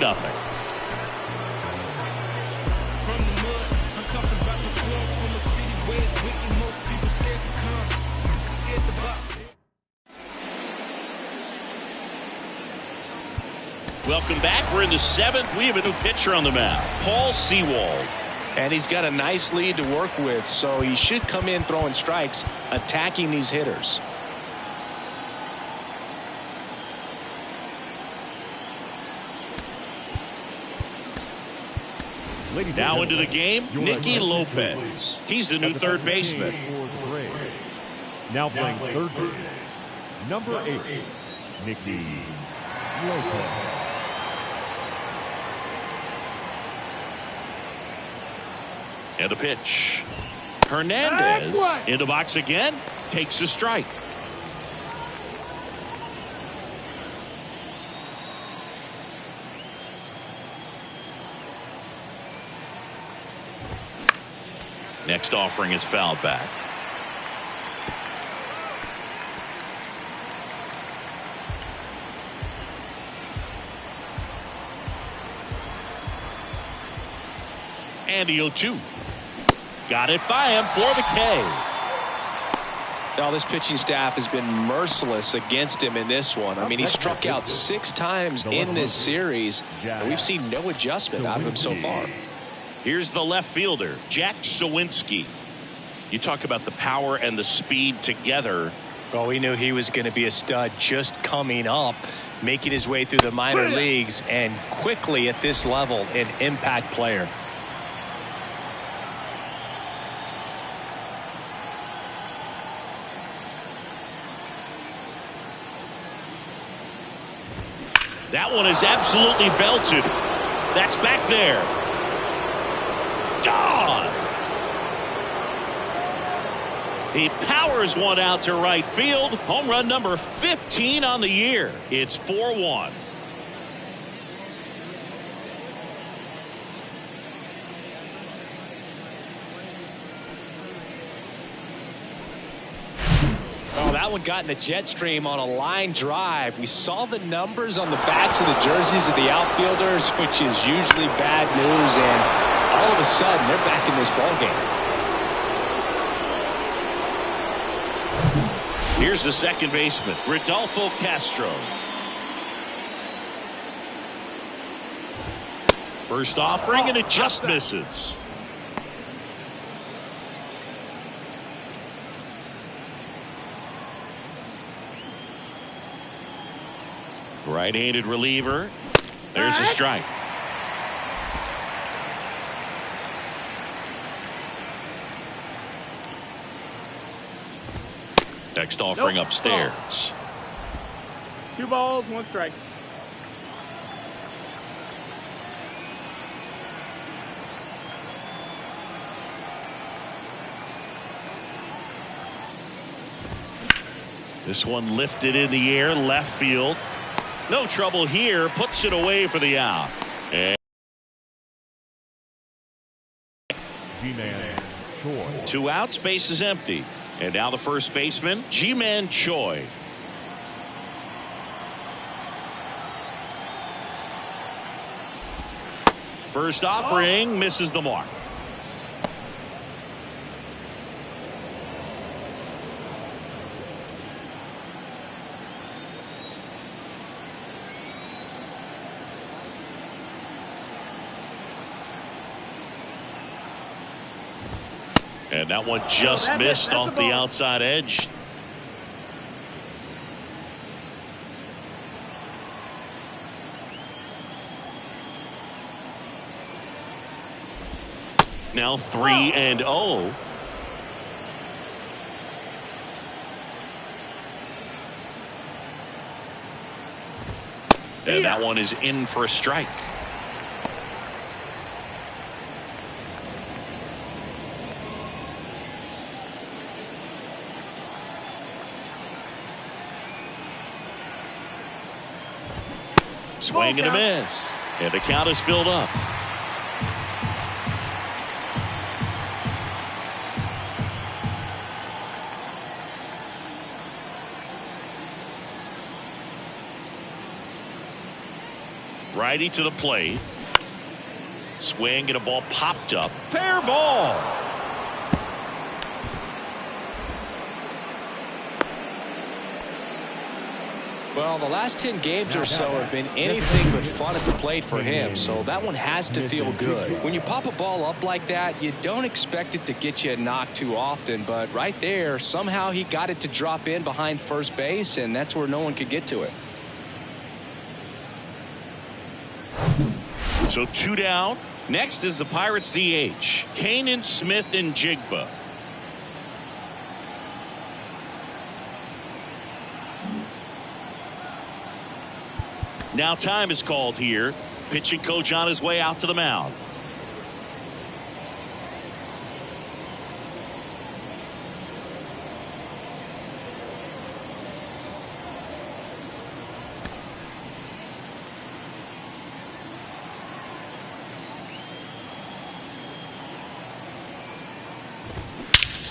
Welcome back. We're in the 7th. We have a new pitcher on the mound, Paul Sewald. And he's got a nice lead to work with, so he should come in throwing strikes, attacking these hitters. Now into the game, Nicky Lopez. He's the new third baseman. Now playing third base, number 8, Nicky Lopez. And a pitch. Hernandez in the box again. Takes a strike. Next offering is fouled back. And the 0-2. Got it by him for the K. Now this pitching staff has been merciless against him in this one. I mean, he struck out 6 times in this series, and we've seen no adjustment out of him so far. Here's the left fielder, Jack Suwinski. You talk about the power and the speed together. Well, we knew he was going to be a stud just coming up, making his way through the minor leagues, and quickly at this level, an impact player. That one is absolutely belted. That's back there. Gone. He powers one out to right field. Home run number 15 on the year. It's 4-1. That one got in the jet stream on a line drive. We saw the numbers on the backs of the jerseys of the outfielders, which is usually bad news, and all of a sudden they're back in this ball game. Here's the second baseman, Rodolfo Castro. First offering, and it just misses. Right-handed reliever. There's a strike. Next offering upstairs. 2 balls, 1 strike. This one lifted in the air, left field. No trouble here, puts it away for the out. And Ji-Man Choi. 2 outs, base is empty. And now the first baseman, Ji-Man Choi. First offering misses the mark. And that one just missed off the outside edge. Now 3-0. And that one is in for a strike. Swing and a miss. And the count is filled up. Righty to the plate. Swing and a ball popped up. Fair ball. Well, the last 10 games or so have been anything but fun at the plate for him, so that one has to feel good. When you pop a ball up like that, you don't expect it to get you a knock too often, but right there, somehow he got it to drop in behind first base, and that's where no one could get to it. So 2 down. Next is the Pirates DH, Canaan Smith-Njigba. Now time is called here. Pitching coach on his way out to the mound.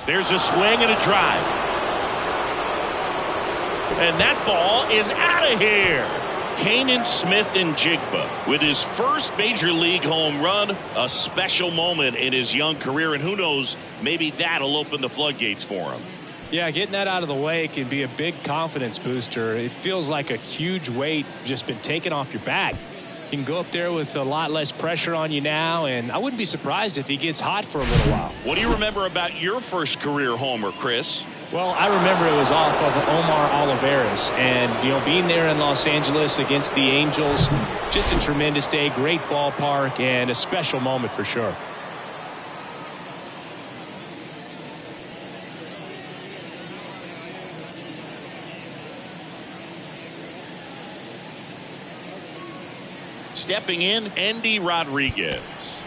There's a swing and a drive. And that ball is out of here. Canaan Smith-Njigba with his first major league home run, a special moment in his young career, and who knows, maybe that'll open the floodgates for him. Yeah, getting that out of the way can be a big confidence booster. It feels like a huge weight just been taken off your back. You can go up there with a lot less pressure on you now, and I wouldn't be surprised if he gets hot for a little while. What do you remember about your first career homer, Chris? Well, I remember it was off of Omar Olivares, and, you know, being there in Los Angeles against the Angels, just a tremendous day, great ballpark, and a special moment for sure. Stepping in, Endy Rodriguez.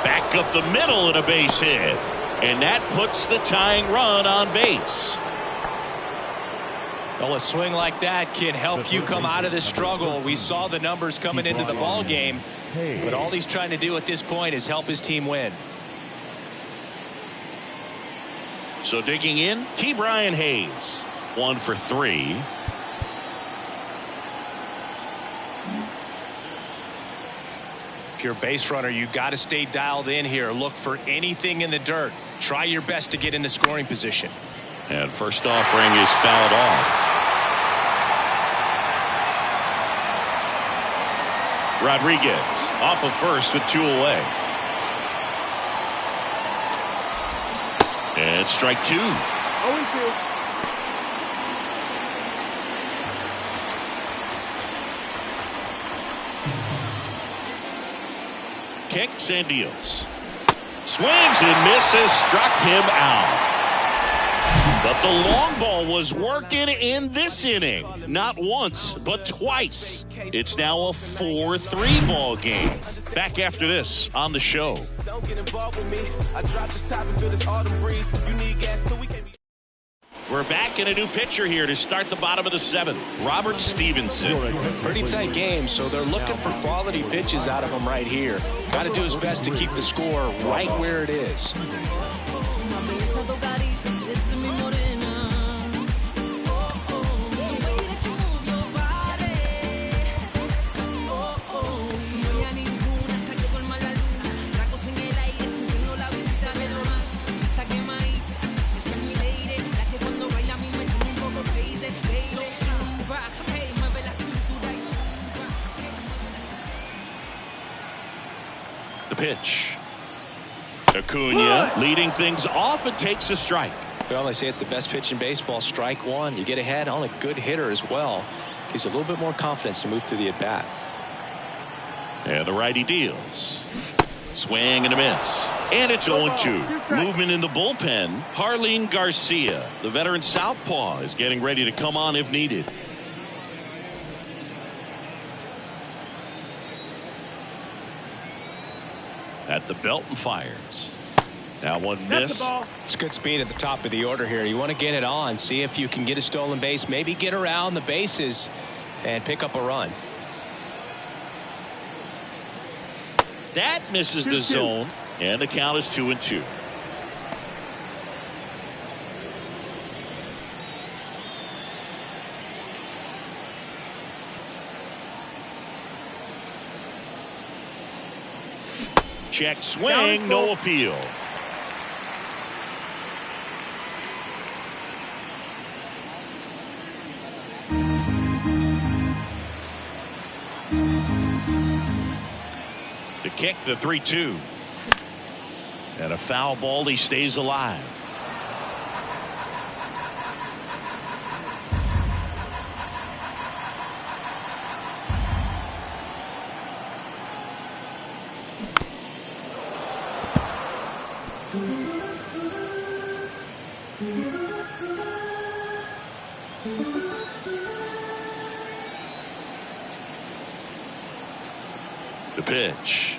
Back up the middle and a base hit. And that puts the tying run on base. Well, a swing like that can help you come out of the struggle. We saw the numbers coming into the ball game, but all he's trying to do at this point is help his team win. So digging in, Ke'Bryan Hayes, 1 for 3. If you're a base runner, you got to stay dialed in here. Look for anything in the dirt. Try your best to get into scoring position. And first offering is fouled off. Rodriguez off of first with 2 away. And strike 2. 0-2. Kicks and deals. Swings and misses, struck him out. But the long ball was working in this inning. Not once, but twice. It's now a 4-3 ball game. Back after this on the show. Don't get involved with me. I drop the top and feel this autumn breeze. You need gas till we can be. We're back in a new pitcher here to start the bottom of the 7th. Robert Stevenson. Pretty tight game, so they're looking for quality pitches out of him right here. Got to do his best to keep the score right where it is. Pitch. Acuna leading things off and takes a strike. Well, they say it's the best pitch in baseball. Strike one. You get ahead on a good hitter as well. Gives you a little bit more confidence to move through the at-bat. And the righty deals. Swing and a miss. And it's 0-2. Movement in the bullpen. Harleen Garcia, the veteran southpaw, is getting ready to come on if needed. At the belt and fires. That one missed. It's good speed at the top of the order here. You want to get it on. See if you can get a stolen base. Maybe get around the bases and pick up a run. That misses the zone. And the count is 2-2. Check swing, no appeal. To kick the 3-2. And a foul ball, he stays alive. The pitch.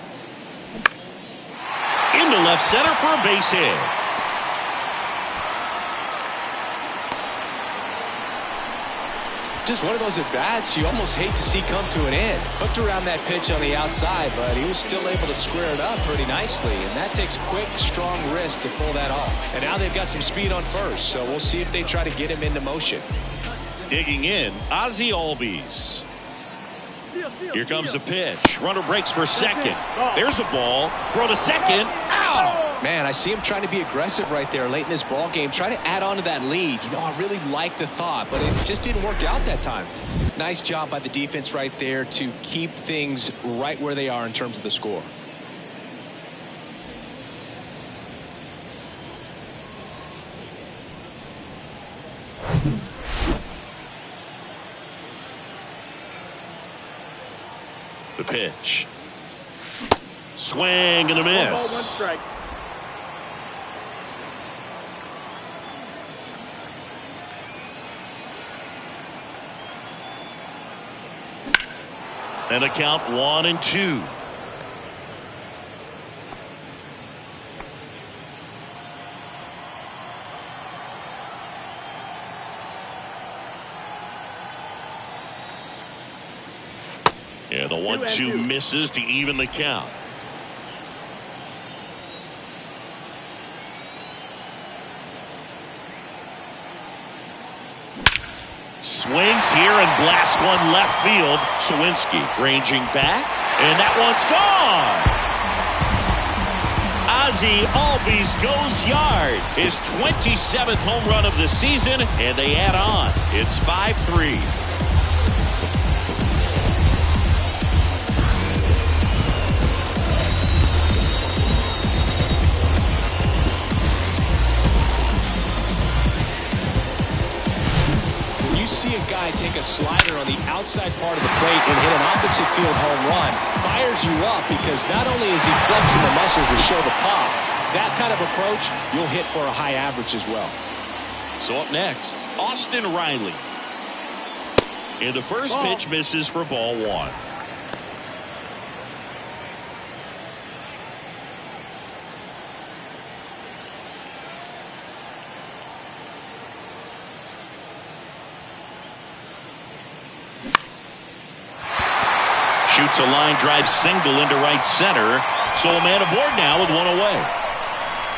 Into left center for a base hit. Just one of those at-bats you almost hate to see come to an end. Hooked around that pitch on the outside, but he was still able to square it up pretty nicely. And that takes quick, strong wrist to pull that off. And now they've got some speed on first, so we'll see if they try to get him into motion. Digging in, Ozzie Albies. Here comes the pitch. Runner breaks for second. There's a ball. Throw to second. Ow! Man, I see him trying to be aggressive right there late in this ball game, trying to add on to that lead. You know, I really like the thought, but it just didn't work out that time. Nice job by the defense right there to keep things right where they are in terms of the score. The pitch. Swing and a miss. 1 strike. And a count 1-2. Yeah, the 1-2 misses to even the count. Swings here and blasts one left field. Sawinski ranging back, and that one's gone. Ozzie Albies goes yard. His 27th home run of the season, and they add on. It's 5-3. See a guy take a slider on the outside part of the plate and hit an opposite field home run, fires you up because not only is he flexing the muscles to show the pop, that kind of approach you'll hit for a high average as well. So up next, Austin Riley. And the first pitch misses for ball 1. shoots a line drive single into right center. So a man aboard now with one away.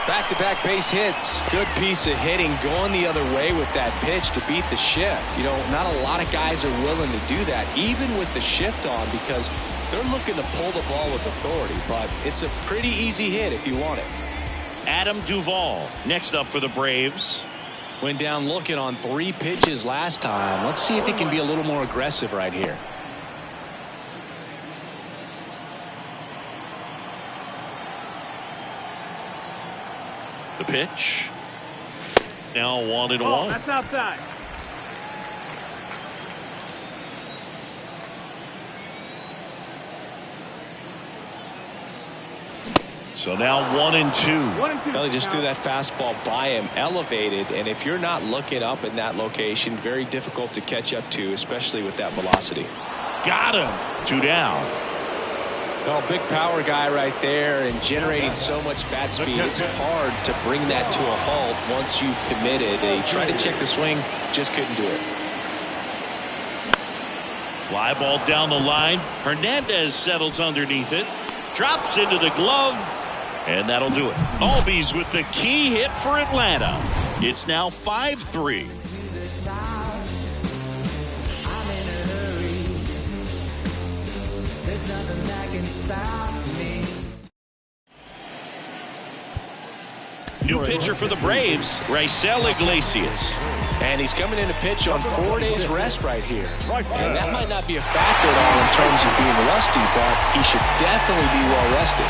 Back-to-back base hits. Good piece of hitting going the other way with that pitch to beat the shift. You know, not a lot of guys are willing to do that, even with the shift on, because they're looking to pull the ball with authority. But it's a pretty easy hit if you want it. Adam Duvall next up for the Braves. Went down looking on 3 pitches last time. Let's see if he can be a little more aggressive right here. The pitch. Now 1-1. That's outside. So now 1-2. Well, he just threw that fastball by him, elevated, and if you're not looking up in that location, very difficult to catch up to, especially with that velocity. Got him. 2 down. Well, big power guy right there, and generating so much bat speed, it's hard to bring that to a halt once you've committed. He tried to check the swing, just couldn't do it. Fly ball down the line. Hernandez settles underneath it. Drops into the glove. And that'll do it. Albies with the key hit for Atlanta. It's now 5-3. New pitcher for the Braves, Raisel Iglesias. And he's coming in to pitch on 4 days rest right here. And that might not be a factor at all in terms of being rusty, but he should definitely be well rested.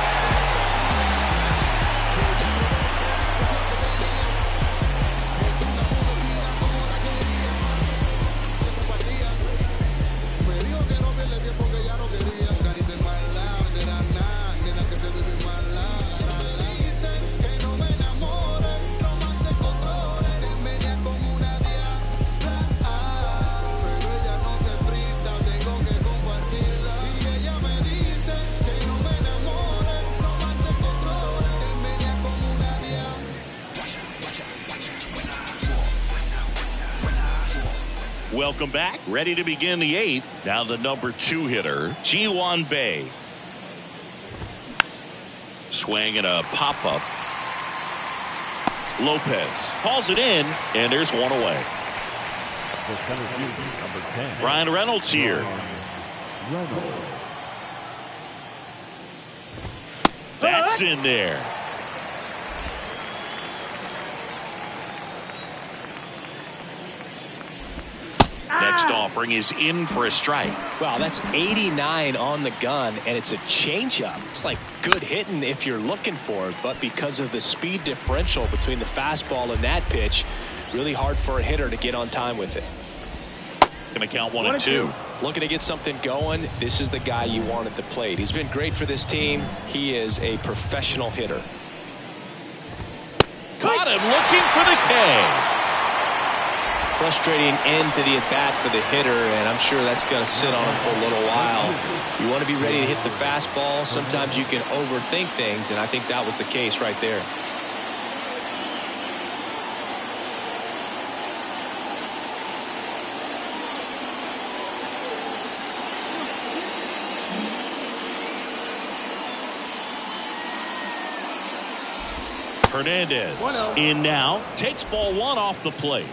Welcome back. Ready to begin the 8th. Now the number 2 hitter, Ji-hwan Bae. Swing and a pop-up. Lopez hauls it in, and there's one away. The center fielder, number 10. Ryan Reynolds here. That's in there. Next offering is in for a strike. Wow, that's 89 on the gun, and it's a changeup. It's like good hitting if you're looking for it, but because of the speed differential between the fastball and that pitch, really hard for a hitter to get on time with it. Going to count 1-2. Looking to get something going. This is the guy you want at the plate. He's been great for this team. He is a professional hitter. Caught him looking for the K. Frustrating end to the at-bat for the hitter, and I'm sure that's going to sit on him for a little while. You want to be ready to hit the fastball. Sometimes you can overthink things, and I think that was the case right there. Hernandez in now, takes ball 1 off the plate.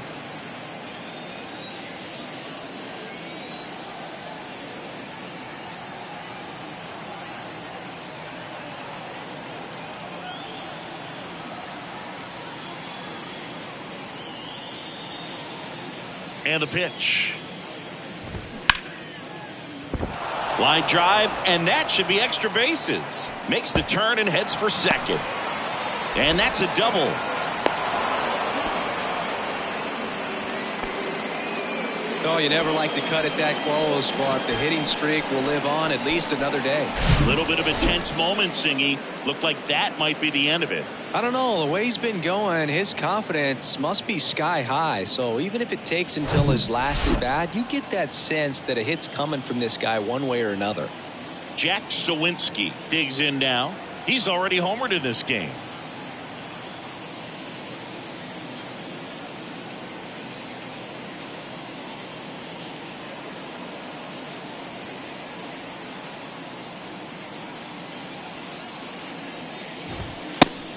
And the pitch. Line drive, and that should be extra bases. Makes the turn and heads for second. And that's a double. Oh, you never like to cut it that close, but the hitting streak will live on at least another day. A little bit of a tense moment, Singy. Looked like that might be the end of it. I don't know. The way he's been going, his confidence must be sky high. So even if it takes until his last at bat, you get that sense that a hit's coming from this guy one way or another. Jack Sawinski digs in now. He's already homered in this game.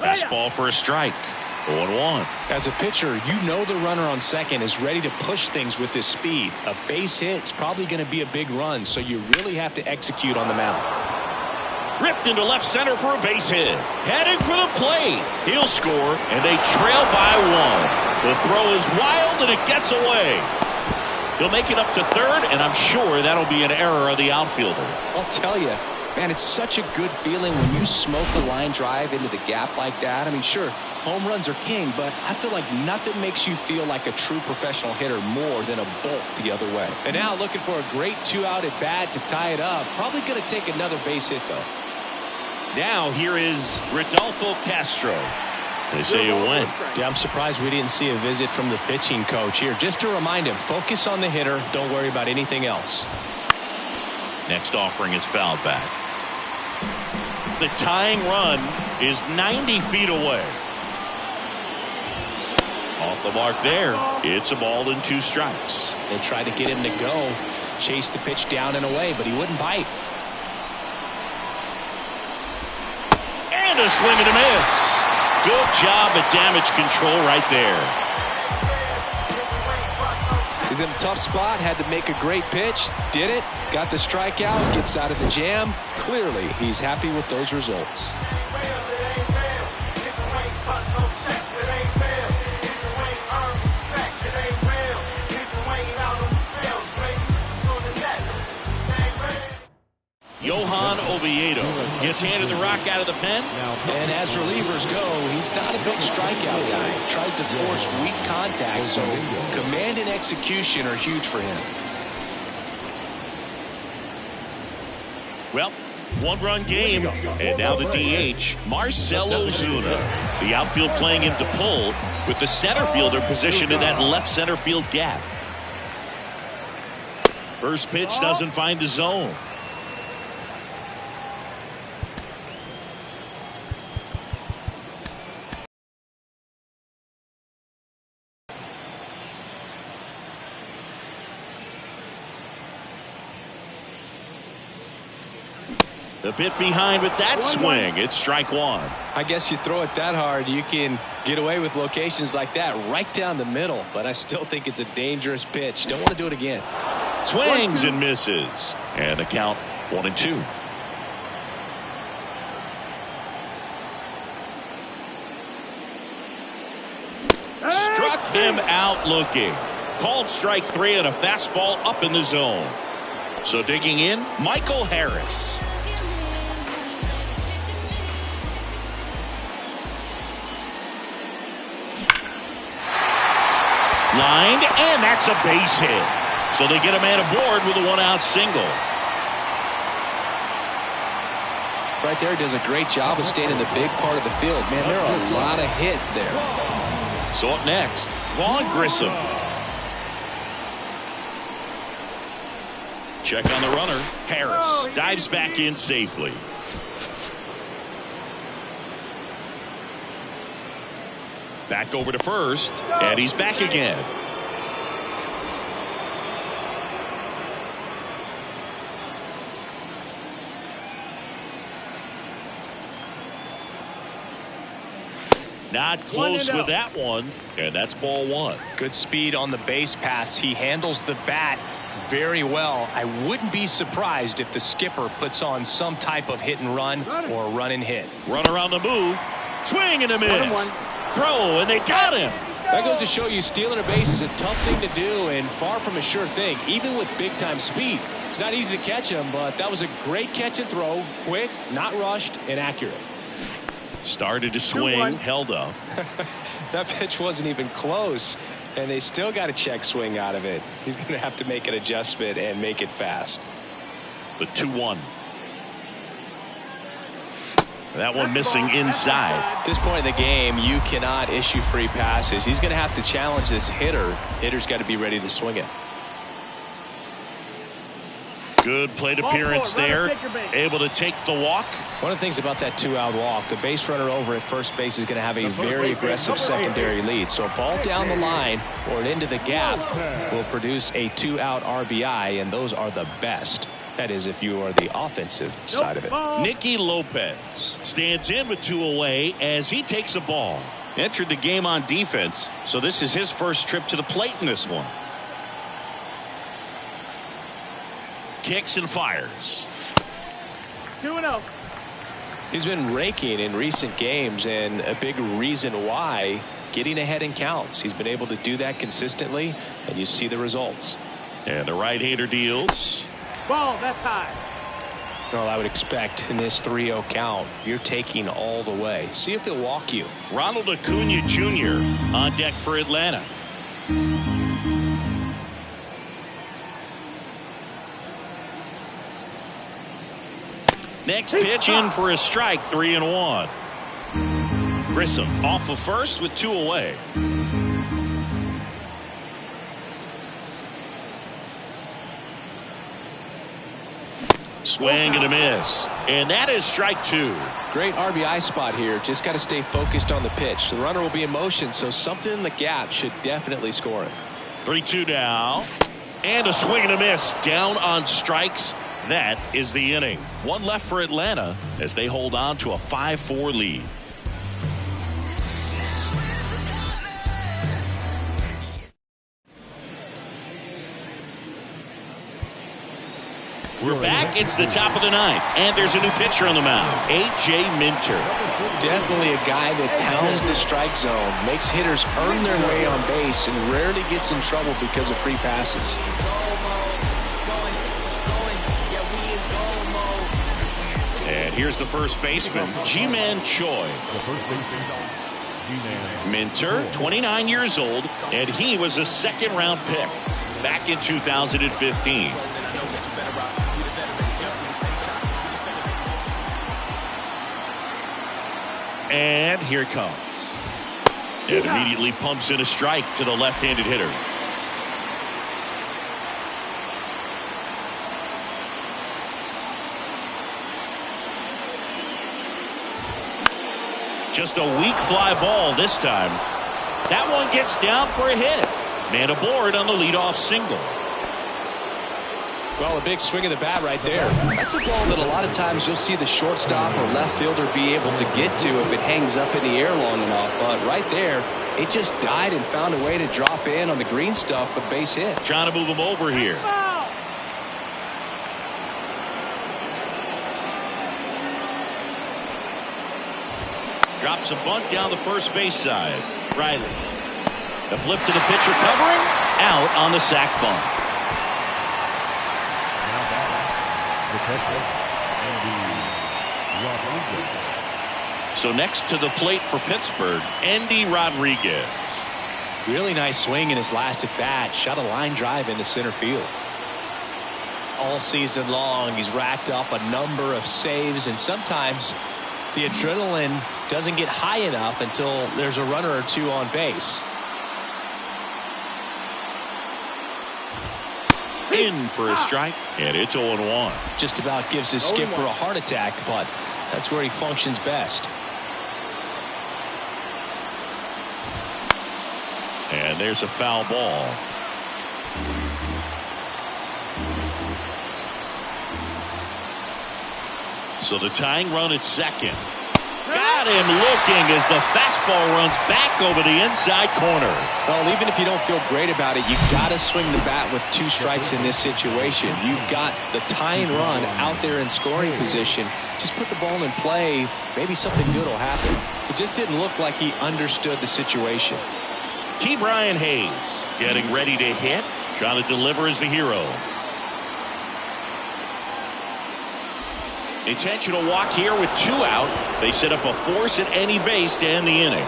Fastball for a strike. 0-1. As a pitcher, you know the runner on second is ready to push things with his speed. A base hit's probably going to be a big run, so you really have to execute on the mound. Ripped into left center for a base hit. Heading for the plate. He'll score, and they trail by 1. The throw is wild, and it gets away. He'll make it up to third, and I'm sure that'll be an error of the outfielder. I'll tell you, man, it's such a good feeling when you smoke the line drive into the gap like that. I mean, sure, home runs are king, but I feel like nothing makes you feel like a true professional hitter more than a bolt the other way. And now looking for a great 2-out at bat to tie it up. Probably going to take another base hit, though. Now here is Rodolfo Castro. They say it went. Yeah, I'm surprised we didn't see a visit from the pitching coach here. Just to remind him, focus on the hitter. Don't worry about anything else. Next offering is fouled back. The tying run is 90 feet away. Off the mark there. It's a ball and 2 strikes. They tried to get him to go, chase the pitch down and away, but he wouldn't bite. And a swing and a miss. Good job at damage control right there. He's in a tough spot, had to make a great pitch, did it, got the strikeout, gets out of the jam. Clearly, he's happy with those results. Johan Oviedo gets handed the rock out of the pen. And as relievers go, he's not a big strikeout guy. Tries to force weak contact, so command and execution are huge for him. Well, 1-run game, and now the DH, Marcell Ozuna. The outfield playing him to pull, with the center fielder positioned in that left center field gap. First pitch doesn't find the zone. A bit behind with that swing. It's strike 1. I guess you throw it that hard, you can get away with locations like that right down the middle. But I still think it's a dangerous pitch. Don't want to do it again. Swings and misses. And the count 1-2. Struck him out looking. Called strike 3 and a fastball up in the zone. So digging in, Michael Harris. Lined, and that's a base hit. So they get a man aboard with a 1-out single. Right there, does a great job of staying in the big part of the field. Man, there are a lot of hits there. So up next, Vaughn Grissom. Check on the runner. Harris dives back in safely. Back over to first, and he's back again. Not close with that one, and that's ball 1. Good speed on the base pass. He handles the bat very well. I wouldn't be surprised if the skipper puts on some type of hit and run or run and hit. Runner on the move. Swing and a miss. Throw, and they got him. That goes to show you stealing a base is a tough thing to do and far from a sure thing, even with big-time speed. It's not easy to catch him, but that was a great catch and throw. Quick, not rushed, and accurate. Started to swing, held up. That pitch wasn't even close, and they still got a check swing out of it. He's going to have to make an adjustment and make it fast. The 2-1. That one missing inside. At this point in the game, you cannot issue free passes. He's going to have to challenge this hitter. Hitter's got to be ready to swing it. Good plate appearance there. Able to take the walk. One of the things about that 2-out walk, the base runner over at first base is going to have a very aggressive secondary lead. So a ball down the line or into the gap will produce a 2-out RBI, and those are the best. That is, if you are the offensive side of it. Nicky Lopez stands in with 2 away as he takes a ball. Entered the game on defense, so this is his first trip to the plate in this one. Kicks and fires. 2-0. He's been raking in recent games, and a big reason why, getting ahead in counts. He's been able to do that consistently, and you see the results. And the right-hander deals. Ball, that's high. Well, I would expect in this 3-0 count, you're taking all the way. See if he'll walk you. Ronald Acuna Jr. on deck for Atlanta. Next pitch in for a strike, 3-1. Grissom off of first with 2 away. Swing and a miss. And that is strike 2. Great RBI spot here. Just got to stay focused on the pitch. The runner will be in motion, so something in the gap should definitely score it. 3-2 now. And a swing and a miss. Down on strikes. That is the inning. 1 left for Atlanta as they hold on to a 5-4 lead. We're back. It's the top of the 9th. And there's a new pitcher on the mound. A.J. Minter. Definitely a guy that pounds the strike zone, makes hitters earn their way on base, and rarely gets in trouble because of free passes. And here's the first baseman, Ji-Man Choi. The first baseman, Ji-Man. Minter, 29 years old, and he was a second-round pick back in 2015. And here it comes. It immediately pumps in a strike to the left-handed hitter. Just a weak fly ball this time. That one gets down for a hit. Man aboard on the leadoff single. Well, a big swing of the bat right there. That's a ball that a lot of times you'll see the shortstop or left fielder be able to get to if it hangs up in the air long enough. But right there, it just died and found a way to drop in on the green stuff for the base hit. Trying to move him over here. Drops a bunt down the first base side. Riley. The flip to the pitcher covering. Out on the sac bunt. So next to the plate for Pittsburgh, Endy Rodriguez. Really nice swing in his last at bat. Shot a line drive into center field. All season long, he's racked up a number of saves, and sometimes the adrenaline doesn't get high enough until there's a runner or two on base. In for a strike, and it's 0-1. Just about gives his skipper a heart attack, but that's where he functions best. And there's a foul ball. So the tying run at second. Got him looking as the fastball runs back over the inside corner. Well, even if you don't feel great about it, you've got to swing the bat with 2 strikes in this situation. You've got the tying run out there in scoring position. Just put the ball in play. Maybe something good will happen. It just didn't look like he understood the situation. Ke'Bryan Hayes getting ready to hit. Trying to deliver as the hero. Intentional walk here with 2 out. They set up a force at any base to end the inning.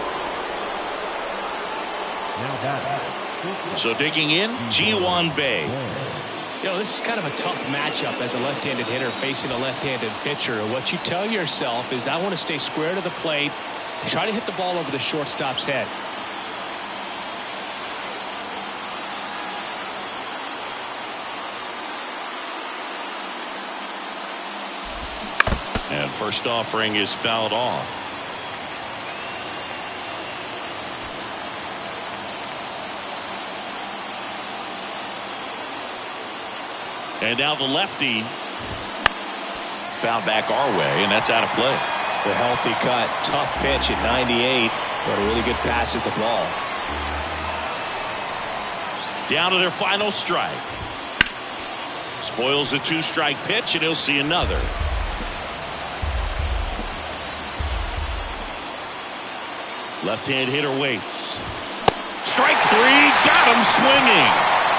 So digging in, Ji-Hwan Bae. You know, this is kind of a tough matchup as a left-handed hitter facing a left-handed pitcher. What you tell yourself is, I want to stay square to the plate, try to hit the ball over the shortstop's head. And first offering is fouled off. And now the lefty fouled back our way, and that's out of play. The healthy cut, tough pitch at 98, but a really good pass at the ball. Down to their final strike. Spoils the 2-strike pitch, and he'll see another. Left-hand hitter waits. Strike 3, got him swinging.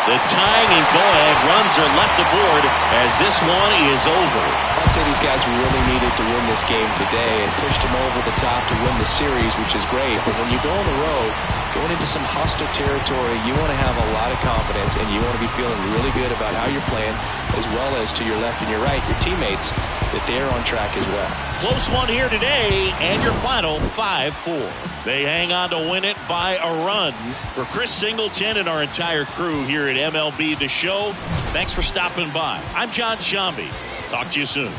The tying and go-ahead runs are left aboard as this one is over. I'd say these guys really needed to win this game today and pushed them over the top to win the series, which is great. But when you go on the road, going into some hostile territory, you want to have a lot of confidence, and you want to be feeling really good about how you're playing, as well as to your left and your right, your teammates, that they're on track as well. Close one here today, and your final 5-4. They hang on to win it by a run. For Chris Singleton and our entire crew here at MLB The Show, thanks for stopping by. I'm John Shambi. Talk to you soon.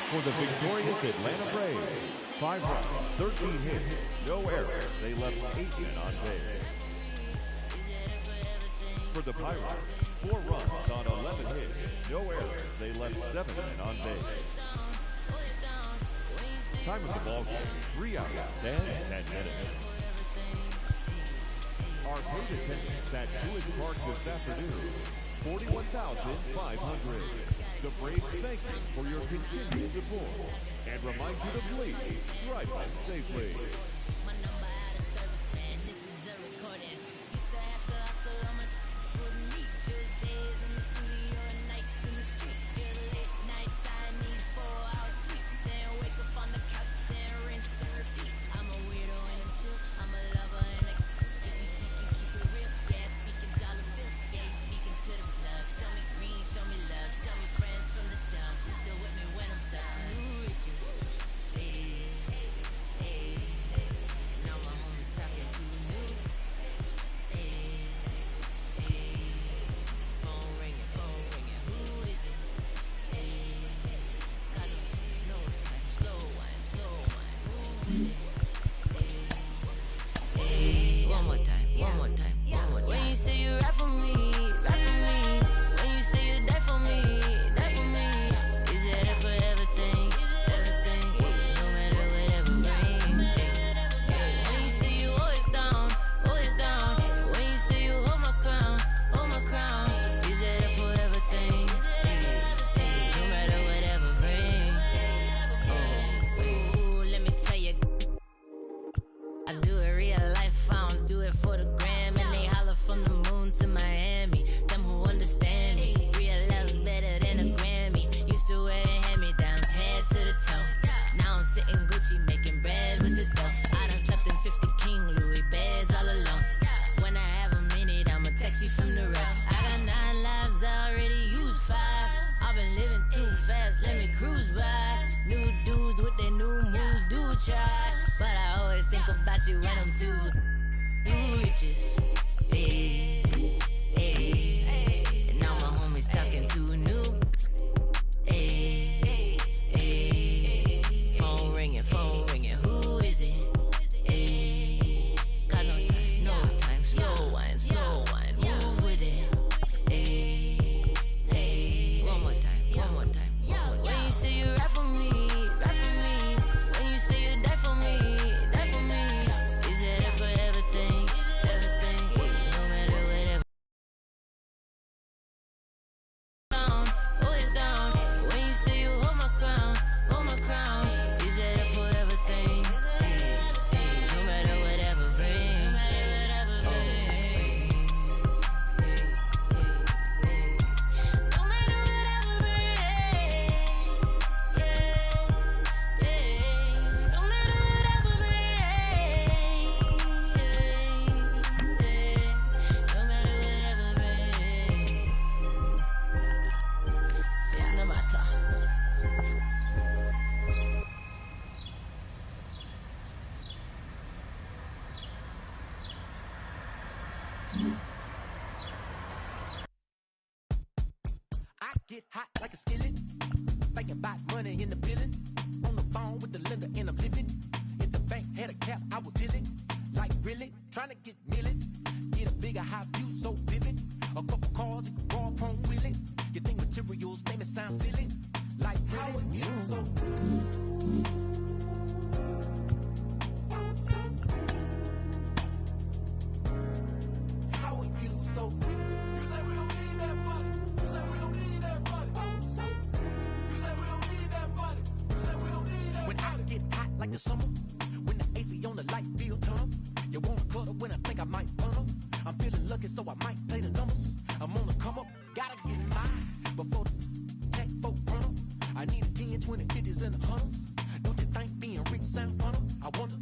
For the victorious Atlanta Braves, 5 runs, 13 hits, no errors. They left 8 men on base. For the Pirates, 4 runs on 11 hits, no errors. They left 7 men on base. Time of the ball game, 3 hours and 10 minutes. Our paid attendance at Truist Park this afternoon, 41,500. The Braves thank you for your continued support and remind you to please drive home safely. But I always think about you when I'm too new riches. And now my homies stuck in too new. Phone ringing, who is it? Got no time, slow wine, move with it. One more time. When you say you rap for me. When you say you die for me. Is it for everything? get hot like a skillet. Thinking about money in the building. On the phone with the lender and I'm living. If the bank had a cap, I would peel it. Like really, trying to get millions. Get a bigger high view so vivid. A couple cars, it can raw chrome wheeling. You think materials make me sound silly? Like really? How are you so How are you so You say we don't need that money. You say we don't need that money. You say we don't need that money. You say we don't need that when money. I get hot like the summer. When the AC on the light bill turn. You wanna cuddle when I think I might burn them. I'm feeling lucky so I might play the numbers. I'm on the come up, gotta get mine. Before the tech folk run up. I need a 10, 20, 50s and the 100s. Don't you think being rich sound funner? I wonder